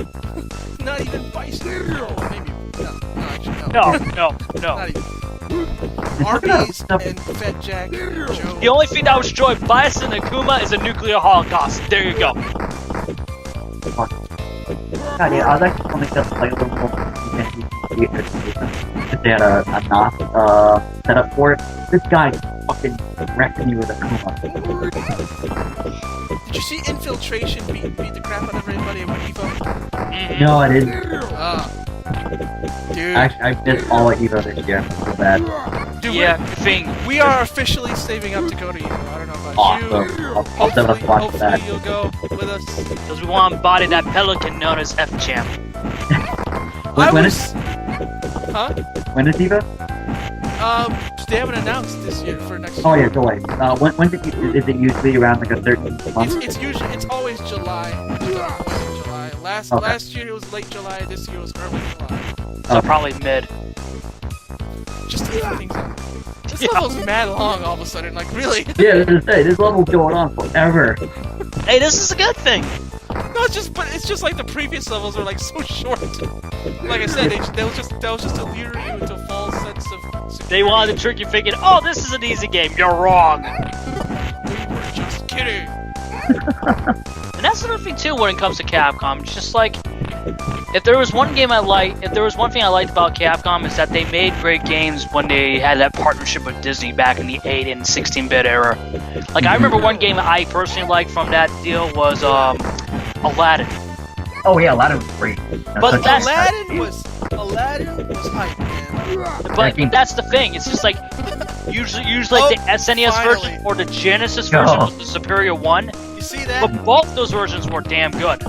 Not even Bison. No, maybe. No, actually, no. No. Not even. Arby's and Fat Jack, Joe. The only thing that will destroy Bison and Akuma is a nuclear holocaust. There you go. God, yeah, I was actually going to just play a little more if they had a NOS set up for it. This guy fucking wrecking you with a Kuma. Did you see Infiltration beat the crap out of everybody with Evo? No, I didn't. Dude. I missed all of Evo this year. So bad. Dude, Yeah, thing. we are officially saving up to go to Evo. I don't know about Awesome. you. I'll definitely watch Hopefully that. you'll go with us. Because we want to embody that pelican known as F-Champ. When is Evo? They haven't announced this year for next year. Oh yeah, July. When is it usually around like a certain month? It's always July. July. Last year it was late July. This year it was early July. So probably mid. Just to even things up. This level's mad long all of a sudden. Like really? Yeah, this level's going on forever. Hey, this is a good thing. No, it's just like the previous levels are like so short. Like I said, that was just to lure you into a false sense of security. They wanted to trick you thinking, oh, this is an easy game. You're wrong. We were just kidding. And that's another thing too when it comes to Capcom. It's just like, if there was one thing I liked about Capcom is that they made great games when they had that partnership with Disney back in the 8 and 16-bit era. Like I remember one game I personally liked from that deal was Aladdin. Oh yeah, Aladdin was great. But that's Aladdin was hype, man. But that's the thing. It's just like usually like the SNES version or the Genesis version was the superior one. You see that? But both those versions were damn good.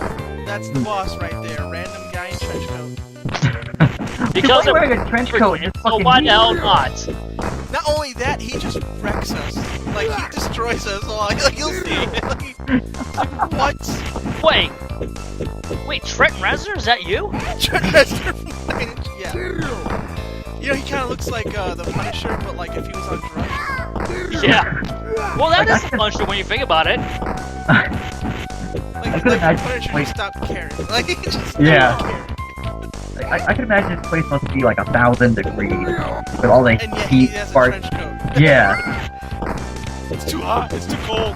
That's the boss right there. Random guy in trench coat. Because Why wearing a trench coat? so why the hell not? Not only that, he just wrecks us. Like he destroys us. Like you'll see. Like, what? Wait, Trent Reznor, is that you? Trent Reznor. Yeah. You know, he kind of looks like the Punisher, but like if he was on drugs. Yeah. Well, that is the Punisher when you think about it. Like the Punisher just stopped caring. Like he just stopped caring. I can imagine this place must be like 1,000 degrees with all the And yet heat he has a sparks. trench coat. Yeah. It's too hot. It's too cold.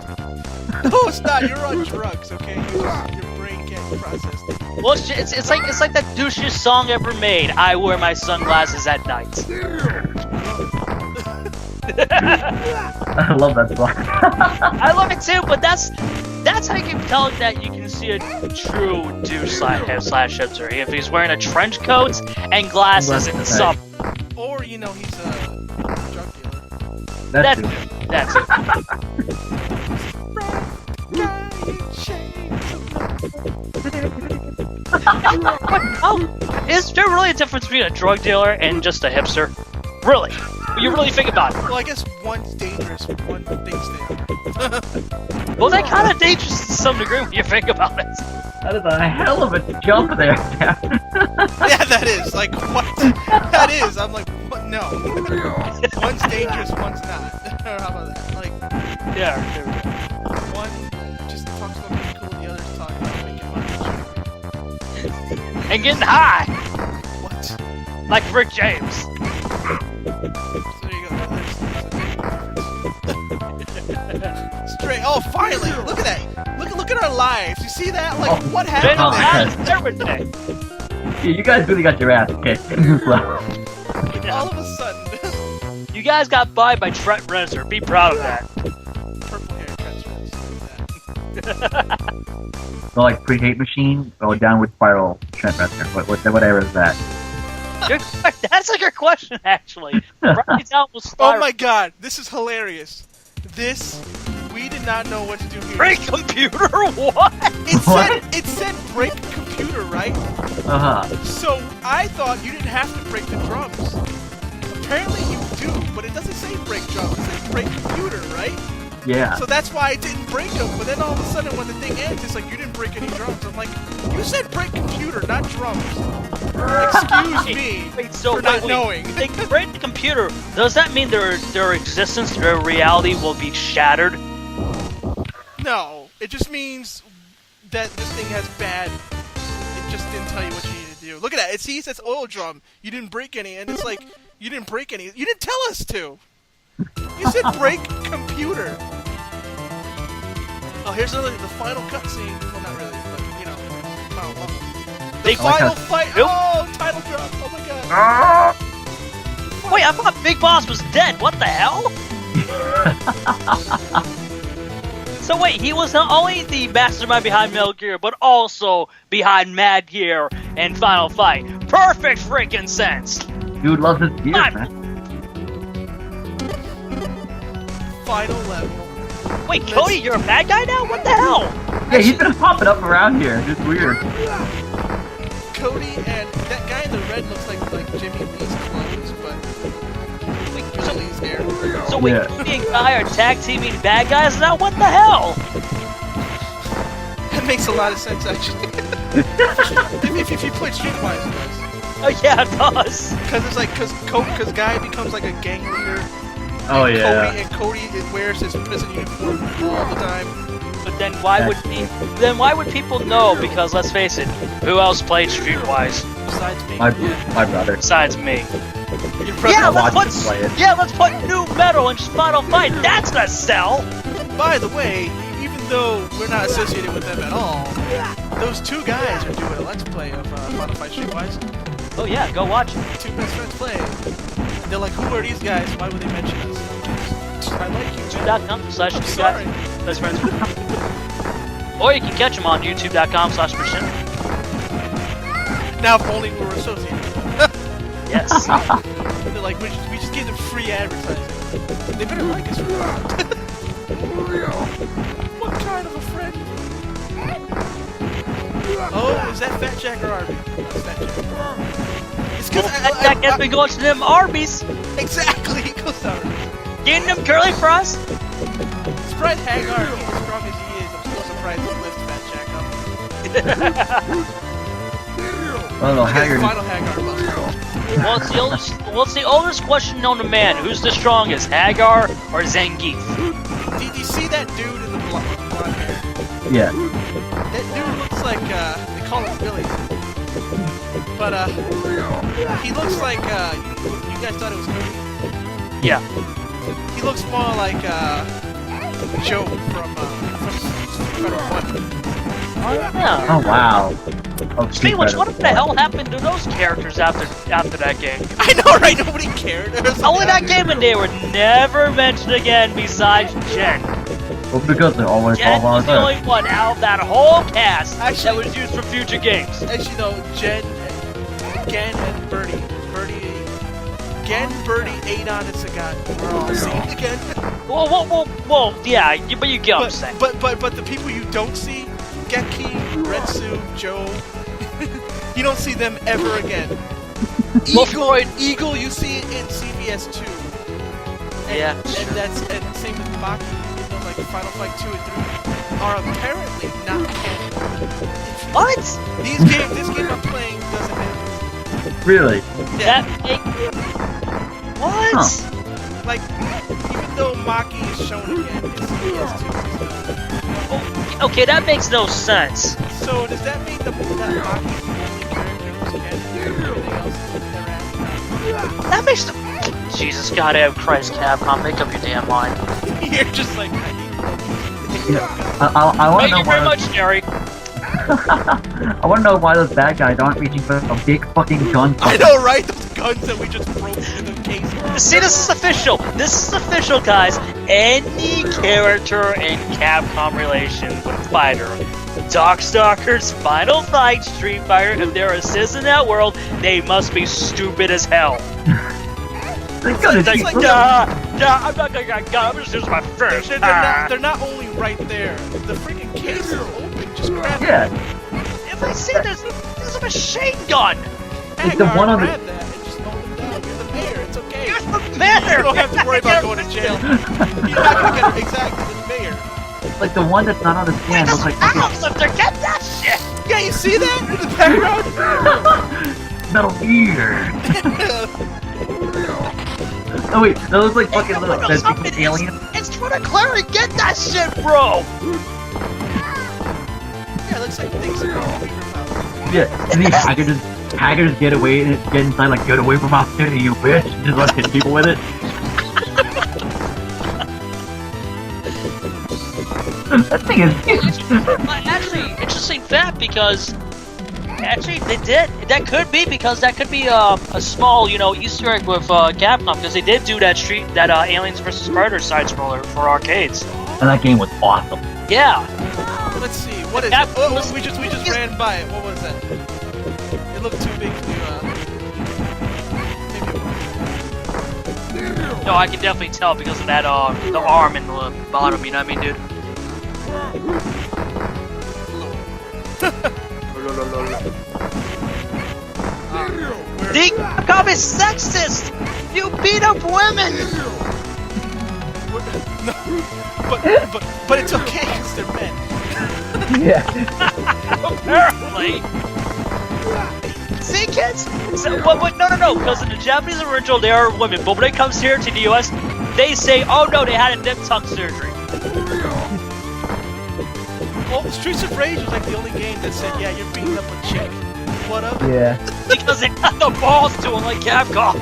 No, it's not. You're on drugs, okay? Your brain can't process it. Well, it's like that douchiest song ever made. I wear my sunglasses at night. I love that song. I love it too, but that's how you can tell that you can see a true douche slash hipster if he's wearing a trench coat and glasses in the summer. Or, you know, he's a drug dealer. That's it. That's it. Oh, is there really a difference between a drug dealer and just a hipster? Really? You really think about it. Well, I guess one's dangerous, one thinks they are. Well, they're kind of dangerous to some degree when you think about it. That is a hell of a jump there. Yeah, that is. Like, what? That is. I'm like, what? No. One's dangerous, one's not. Or how about that? Like, Yeah. one just talks about being cool, the other's talking about making money. And getting high, What? like Rick James. So there you go. Straight. Oh, finally! Look at that! Look at our lives. You see that? Like, what happened They there? don't have everything. Yeah, you guys really got your ass kicked. All of a sudden, You guys got by Trent Reznor. Be proud of that. purple hair transfers. So like pre-hate machine or downward spiral Trent Reznor. Whatever is that. That's a good question, actually. Right down will Oh start. my god, this is hilarious. We did not know what to do here. Break computer? What? It said break computer, right? So I thought you didn't have to break the drums. Apparently you do, but it doesn't say break drums. It says break computer, right? Yeah. So that's why I didn't break them. But then all of a sudden, when the thing ends, it's like you didn't break any drums. I'm like, you said break computer, not drums. Excuse me for not knowing. They break the computer. Does that mean their existence, their reality will be shattered? No, it just means that this thing has bad. It just didn't tell you what you need to do. Look at that. It says oil drum. You didn't break any, and it's like you didn't break any. You didn't tell us to. You said break computer. Oh, here's the final cutscene. Well, not really, but you know, final level. The final fight. Oh, title drop. Oh my god. Wait, I thought Big Boss was dead. What the hell? So wait, he was not only the mastermind behind Metal Gear, but also behind Mad Gear and Final Fight. Perfect freaking sense! Dude loves his gear, man. Final level. Wait, Cody, you're a bad guy now? What the hell? Yeah, he's been popping up around here. It's weird. Cody and that guy in the red looks like Jimmy Lee's clones, but Jimmy Lee's there. So wait, Yeah. Cody and Guy are tag teaming bad guys now? What the hell? That makes a lot of sense, actually. if you play Street Fighter, it does. Oh yeah, it does. Because it's like, because Guy becomes like a gang leader. Oh and yeah. Cody wears his prison uniform all the time. But then why would people know? Because let's face it, who else played Streetwise Besides me. My brother. besides me? Your brother Yeah, watched let's him play it. put new metal in Final Fight. That's gonna sell. By the way, even though we're not associated with them at all, those two guys are doing a Let's Play of Final Fight Streetwise. Oh yeah, go watch it. Two best friends playing. And they're like, who are these guys? Why would they mention us? I like you. YouTube.com/2 sorry. guys best friends. Or you can catch them on YouTube.com/Percent. Now, if only we were associated with them. Yes. They're like, we just gave them free advertising. They better like us for that. What kind of a friend? Oh, is that Fat Jack or Arby? That's Fat Jack. It's because That gets me going to them Arby's, exactly, he goes to Arby's. getting them curly fries. Surprised Hagar, being as strong as he is, I'm still surprised he lifts Fat Jack up. Oh no, He has Haggard. final Hagar muscle. Well, it's the oldest question known to man. Who's the strongest, Hagar or Zangief? Did you see that dude in the blonde hair? Yeah. That dude looks like, they call him Billy. But, he looks like, you guys thought it was Cody? Yeah. He looks more like, Joe from Street Fighter 1. Yeah. Oh wow. Oh, Speaking of which, what the hell happened to those characters after that game? I know, right? Nobody cared. Only that game, and they were never mentioned again besides Jen. Well, because they always Jen fall on was the only one out of that whole cast that was used for future games. As you know, Gen, and Birdie, Adon, and Sagat were all seen again. Well, yeah, but you get what I'm saying. But the people you don't see, Geki, Retsu, Joe, you don't see them ever again. Eagle, you see it in CVS 2. And, and same with Maki, you know, like Final Fight 2 and 3 are apparently not canon. What? This game I'm playing doesn't have. Really? Yeah. What? Huh. Like, even though Maki is shown again in CVS 2, Okay, that makes no sense. so does that mean that Maki is the only character who's canon and everything else is their ass? That makes no... Jesus goddamn Christ, Capcom, make up your damn mind. You're just like, Yeah. I want to Thank know you very why. much, Jerry. I want to know why those bad guys aren't reaching for a big fucking gun. I know, right? Those guns that we just broke into the case. See, this is official. This is official, guys. Any character in Capcom relation with fighter, Darkstalkers, Final Fight, Street Fighter, if there exists in that world, they must be stupid as hell. They got it. It's like, I'm not gonna get a gun. I'm just using my fist. they're not only right there. The freaking case is open. Just grab it. Yeah. If I see this is a machine gun. It's the one on the- grab that and just hold them down. You're the mayor. It's okay. You're the mayor. You don't have to worry about going to jail. You're not gonna get exactly the mayor. Like the one that's not on the stand looks like fucking Lifter, get that shit. Yeah, you see that in the background? Metal Gear. Oh wait, that looks like fucking little No, that stop fucking it. alien. It's for the Clary. Get that shit, bro. Yeah, it looks like things are going to Yeah, and these hackers get away and get inside like get away from my city, you bitch. Just like hit people with it. That thing is huge. Actually, interesting fact because Actually, they did. That could be because that could be a small, Easter egg with Capcom because they did do that Aliens vs Predators side scroller for arcades. And that game was awesome. Yeah. Let's see, what is it? Oh, we just ran by it. What was that? It looked too big to maybe. No, I can definitely tell because of that the arm in the bottom. You know what I mean, dude? The Capcom is sexist! You beat up women! No, but it's okay because they're men. Yeah. Apparently! See, kids? So, no, because in the Japanese original they are women, but when it comes here to the US, they say, oh no, they had a nip tuck surgery. Well, Streets of Rage was like the only game that said, yeah, you're beating up a chick. What up? Yeah. Because they got the balls to it like Capcom.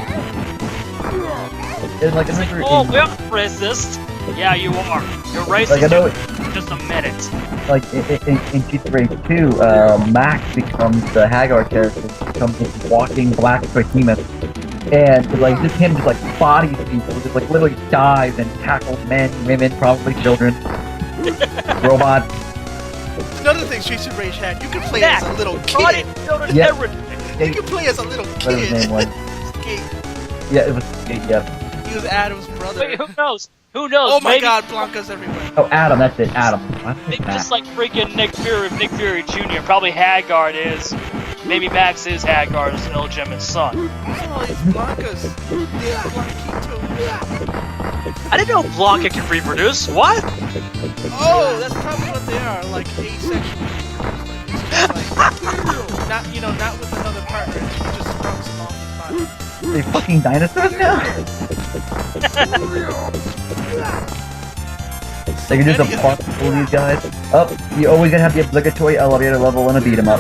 It's like, Oh, we're racist. Yeah, you are. You're racist. Like, I know just a minute. like in Streets of Rage 2, Max becomes the Hagar character, becomes this walking black behemoth, and like just him just like bodies people, just like literally dives and tackles men, women, probably children, robots. Another thing Streets of Rage had, you could play as a little kid. Yep. You could play as a little Whatever his kid. name was. Skate. Yeah, it was. Yep. He was Adam's brother. Wait, who knows? Who knows? Oh my maybe, god, Blanca's everywhere. Oh, Adam. That's it. Adam. Maybe just like freaking Nick Fury Jr. Probably Hagar is. Maybe Max is Hagar's illegitimate son. Oh, it's Blanca's. Yeah, Blanquito. I didn't know Blanca can reproduce. What? Oh, that's probably what they are, like asexual. Like, not with another partner. She just sprung some off his body. Are they fucking dinosaurs now? They can just apart all these guys. Oh, you always gonna have the obligatory elevator level and a beat 'em up.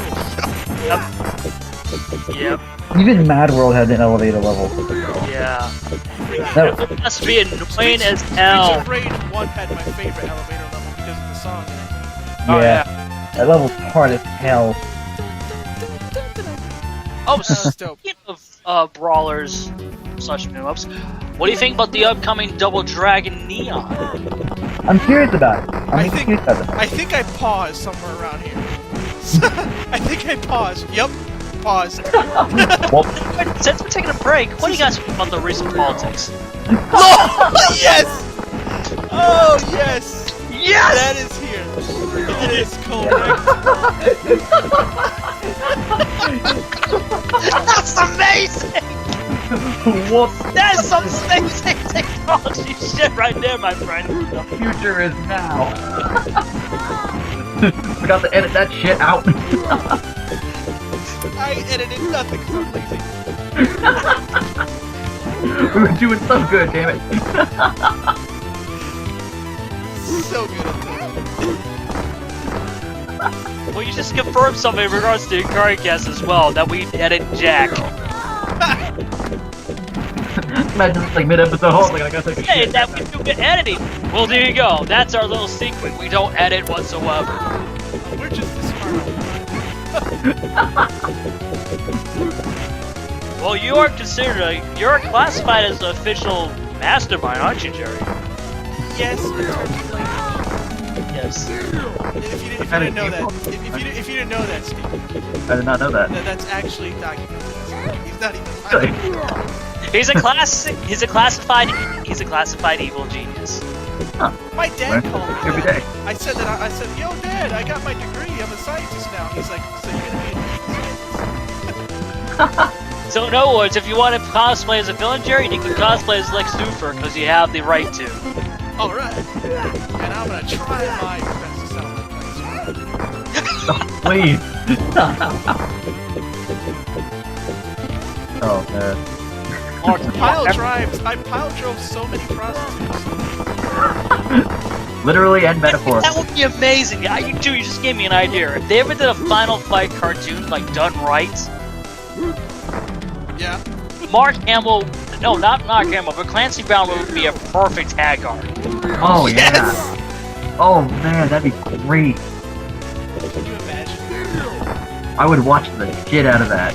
Yep. Even Mad World has an elevator level. Yeah. No, It must be annoying as Streets hell. of Rage 1 had my favorite elevator level because of the song in it. Oh, yeah. That level's hard as hell. Oh, That's dope. speaking of brawlers, such ups. What do you think about the upcoming Double Dragon Neon? I'm curious about it. I think curious about it. I think I paused somewhere around here. I think I paused. Yep, paused. Well, Since we're taking a break, what do you guys think about the recent politics? Oh, yes! Oh, yes! Yes! That is here. It is correct. That's amazing! what? That's some amazing technology shit right there, my friend. The future is now. Forgot to edit that shit out. I edited nothing because I'm lazy. We were doing so good, damn it. So good at Well, you just confirmed something in regards to Ikaricast as well, that we edit Jack. Imagine it's like mid-episode, oh, like I gotta take a Hey, shit. that we do good editing. Well, there you go. That's our little secret. We don't edit whatsoever. it. We're just this smart. Well, you are considered you're classified as the official mastermind, aren't you, Jerry? Yes, Yes. if you didn't know that, if you didn't know that, Steve, I did not know that. that's actually documented. He's not even Really? lying. He's a classified evil genius. My dad called me Every that. day. I said, yo, Dad, I got my degree. I'm a scientist now. He's like, so you're gonna be a scientist? So in other words, if you want to cosplay as a villain, Jerry, you can cosplay as Lex Luthor because you have the right to. All right. And I'm gonna try my best to sound like Please. Oh, man. I pile drove so many prostitutes. Literally and metaphor. That would be amazing. You just gave me an idea. If they ever did a Final Fight cartoon, like done right, Yeah. Mark Hamill, no, not Mark Hamill, but Clancy Brown would be a perfect Hagar. Oh, yeah. Yes! Oh, man, that'd be great. Can you imagine? I would watch the shit out of that.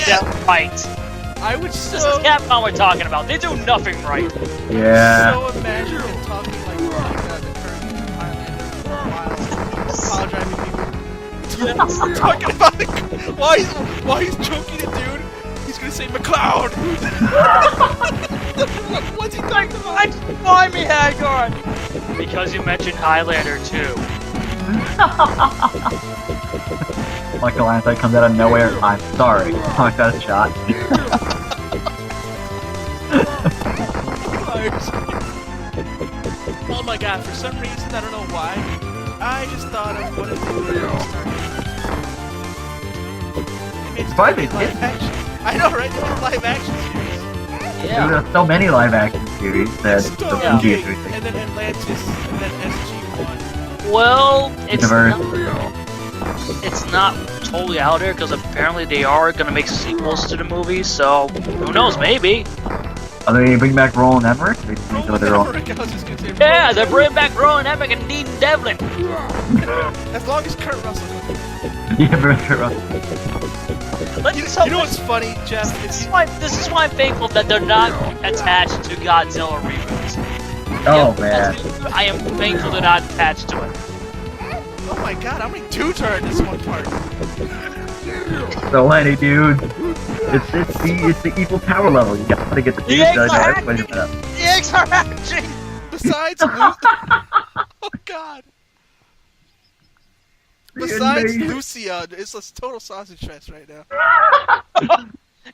Yeah, right. I would This is Capcom we're talking about. They do nothing right. Yeah. so imagine them talking like the current Highlander while driving people. Talking about why he's choking a dude. He's gonna say McCloud. What's he talking about? Why me, Hagar? Because you mentioned Highlander too. Michael Anthony comes out of nowhere. I'm sorry. I got a shot. Oh my god, for some reason, I don't know why, I just thought of what if they were going to start. Why they did? Live action. I know, right? They did a live action series. Yeah. There's so many live action series that the Stargate, movie is really and then Atlantis, and then SG-1. Well, Universe. it's not totally out there because apparently they are gonna make sequels to the movie. So who knows? Maybe. Are they bringing back Roland Emmerich? They just Roland go their own. Emmerich, I was just gonna say. Yeah, they're bringing back Rowan Emmerich and Dean Devlin. As long as Kurt Russell goes. Yeah, Bertrand Russell. You know what's funny, Jeff? This is why I'm thankful that they're not attached to Godzilla reboots. Oh Yeah, man. I am thankful they're not attached to it. Oh my god, how many dudes are in this one part? So many dudes. It's the equal power level. You gotta get the dudes done. Everybody's up. The eggs are hatching! Besides oh god. Besides Lucia, it's a total sausage fest right now.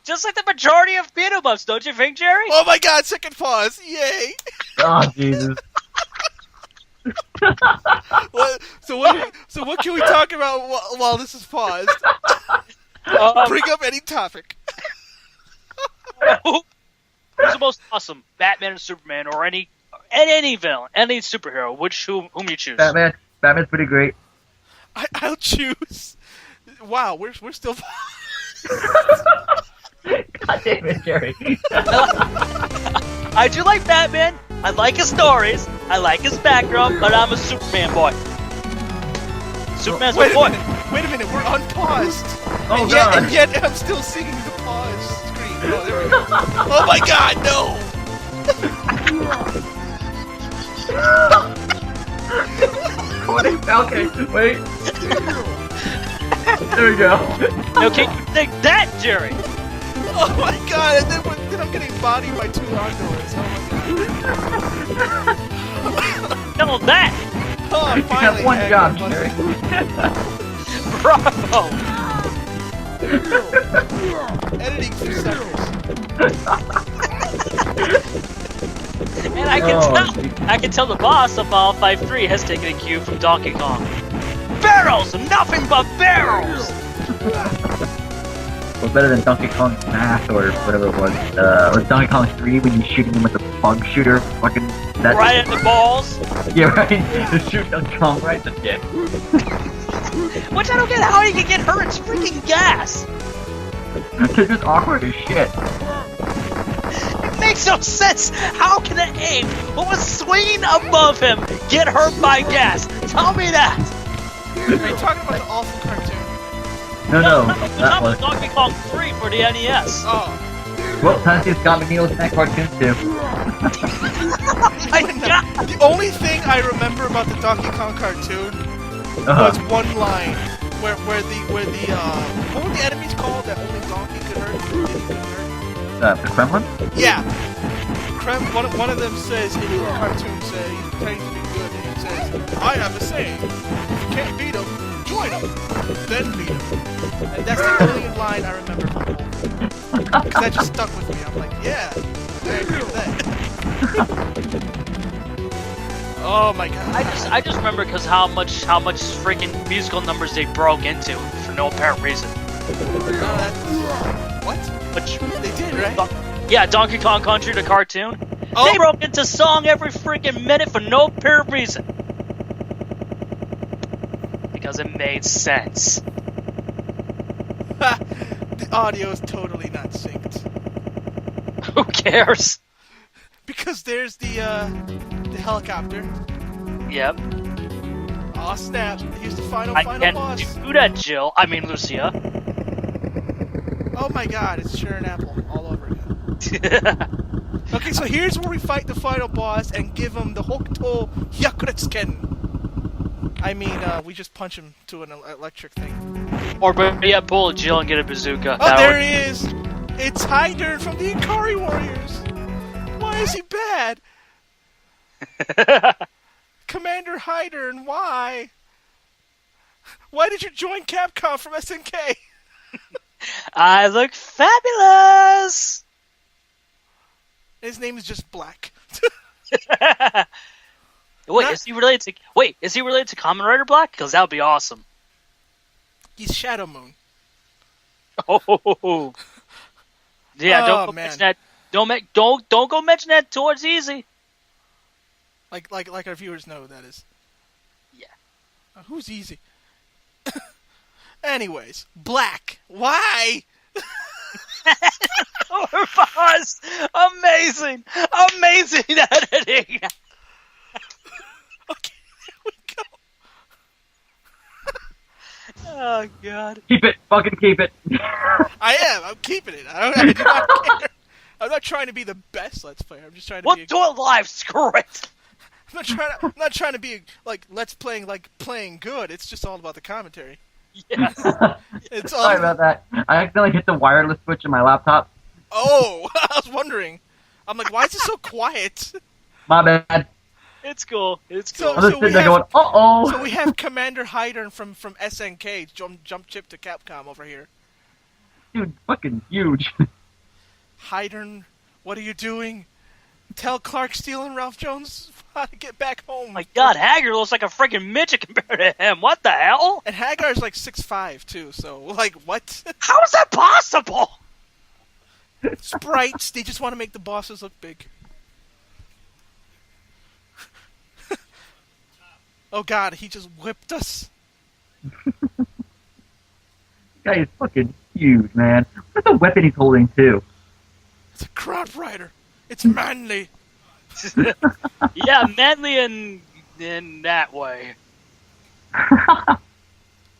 Just like the majority of beat 'em ups, don't you think, Jerry? Oh my god, second pause! Yay! Oh Jesus. So what can we talk about while this is paused? Bring up any topic. Who's the most awesome? Batman or Superman, or any villain, any superhero? Whom you choose? Batman. Batman's pretty great. I'll choose. Wow, we're still. God damn it, Jerry. I do like Batman. I like his stories. I like his background, but I'm a Superman boy. Superman's my boy. Wait a minute, we're unpaused. Oh God. And yet I'm still singing the pause screen. Oh, there we go. Oh my god, no! Okay, wait. There we go. No, can you think that, Jerry? Oh my god, and then I'm getting bodied by two lawnmowers. Oh my god. No, that! Oh, You finally. have one Hank, job, I'm Jerry. Bravo! Editing for suckers. And I can tell the boss of Final Fight 3 has taken a cue from Donkey Kong. Barrels! Nothing but barrels! Was better than Donkey Kong Smash or whatever it was. Or Donkey Kong 3 when you're shooting him with a bug shooter. Fucking that. Right at the balls. Yeah, right. Just shoot Donkey Kong right in the dick. Which I don't get how he can get hurt. It's freaking gas. It's just awkward as shit. It makes no sense. How can an ape who was swinging above him get hurt by gas? Tell me that. Are you talking about the awful cartoon? No, We're that talking was. about Donkey Kong 3 for the NES. Oh. Well, Tennessee Scott McNeil was in that cartoon too. My God. The only thing I remember about the Donkey Kong cartoon was one line where the what were the enemies called that only Donkey could hurt? The Kremlin? Yeah. One of them says in the cartoon, say he's trying to do good, and he says, "I have a saying: if you can't beat him, join him, then beat him." And that's the only line I remember from the whole thing. Because that just stuck with me. I'm like, yeah, I agree with that. Oh my god. I just remember because how much freaking musical numbers they broke into for no apparent reason. What? Which They did, right? yeah, Donkey Kong Country, the cartoon. Oh. They broke into song every freaking minute for no apparent reason. Because it made sense. The audio is totally not synced. Who cares? Because there's the helicopter. Yep. Oh snap! Here's the final I boss. can't do that, Jill. I mean, Lucia. Oh my god, it's Sharon Apple all over again. Okay, so here's where we fight the final boss and give him the Hokuto Hyakuretsuken. I mean, we just punch him to an electric thing. Or pull a Jill and get a bazooka. Oh, there he is! It's Hydern from the Ikari Warriors! Why is he bad? Commander Hydern, why? Why did you join Capcom from SNK? I look fabulous! His name is just Black. Is he related to Kamen Rider Black? Because that would be awesome. He's Shadow Moon. Oh, yeah! Don't go mention that. Don't go mention that towards Easy. Like our viewers know that is. Yeah. Who's Easy? Anyways, Black. Why? Overboss! Amazing editing. Okay, here we go. Oh god. Keep it. Fucking keep it. I am. I'm keeping it. I do not care. I'm not trying to be the best Let's Player. I'm just trying to We'll be. do it live. Screw it. I'm not trying to be like Let's Playing like playing good. It's just all about the commentary. Yes. It's all. Sorry about that. I accidentally hit the wireless switch in my laptop. Oh, I was wondering. I'm like, why is it so quiet? My bad. It's cool. It's So- cool. I'm just sitting there going, uh-oh. So we have Commander Hydern from SNK, jump chip to Capcom over here. Dude, fucking huge. Hydern, what are you doing? Tell Clark Steele and Ralph Jones how to get back home. My god, Hager looks like a freaking midget compared to him. What the hell? And Hagar's like 6'5" too, so like what? How is that possible? Sprites, they just want to make the bosses look big. Oh god, he just whipped us. Guy is fucking huge, man. What's the weapon he's holding, too? It's a crowd rider. It's manly. Yeah, manly in that way.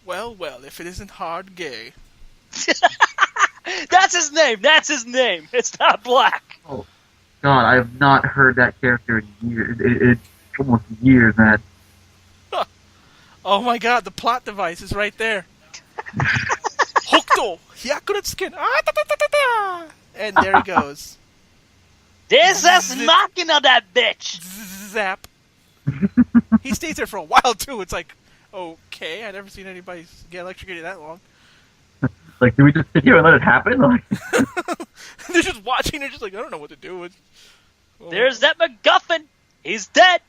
Well, if it isn't hard gay. That's his name. It's not Black. Oh, God, I have not heard that character in years. It's almost years, man. Oh my god, the plot device is right there. Hokuto Hyakuretsuken. And there he goes. This is knocking on that bitch. Zap. He stays there for a while too. It's like, okay, I've never seen anybody get electrocuted that long. Like, do we just sit here and let it happen? Like, They're just watching. They're just like, I don't know what to do. There's that MacGuffin. He's dead.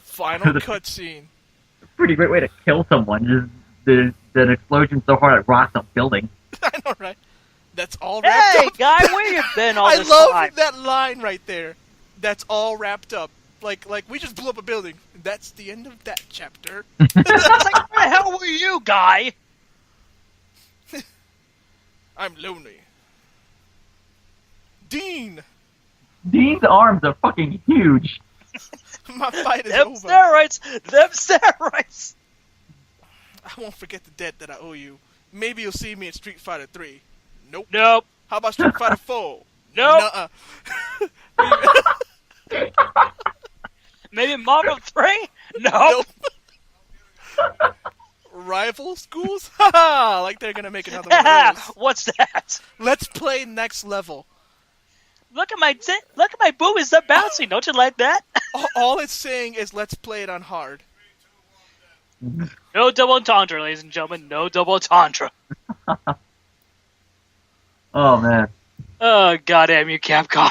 Final cutscene. pretty great way to kill someone. Just the explosion so hard it rocks a building. I know, right? That's all wrapped Hey, up. guy, where you been all I this love time? that line right there. That's all wrapped up. Like we just blew up a building. That's the end of that chapter. It's like, where the hell were you, guy? I'm lonely. Dean! Dean's arms are fucking huge. My fight is Them over. steroids! I won't forget the debt that I owe you. Maybe you'll see me in Street Fighter 3. Nope. Nope. How about Street Fighter 4? Nope. Nuh-uh. Maybe Marvel 3? Nope. Nope. Rival schools? Haha! Like they're gonna make another one of those. What's that? Let's play next level. Look at my boobies, they're bouncing. Don't you like that? All it's saying is let's play it on hard. No double entendre, ladies and gentlemen. No double entendre. Oh man. Oh, goddamn you, Capcom.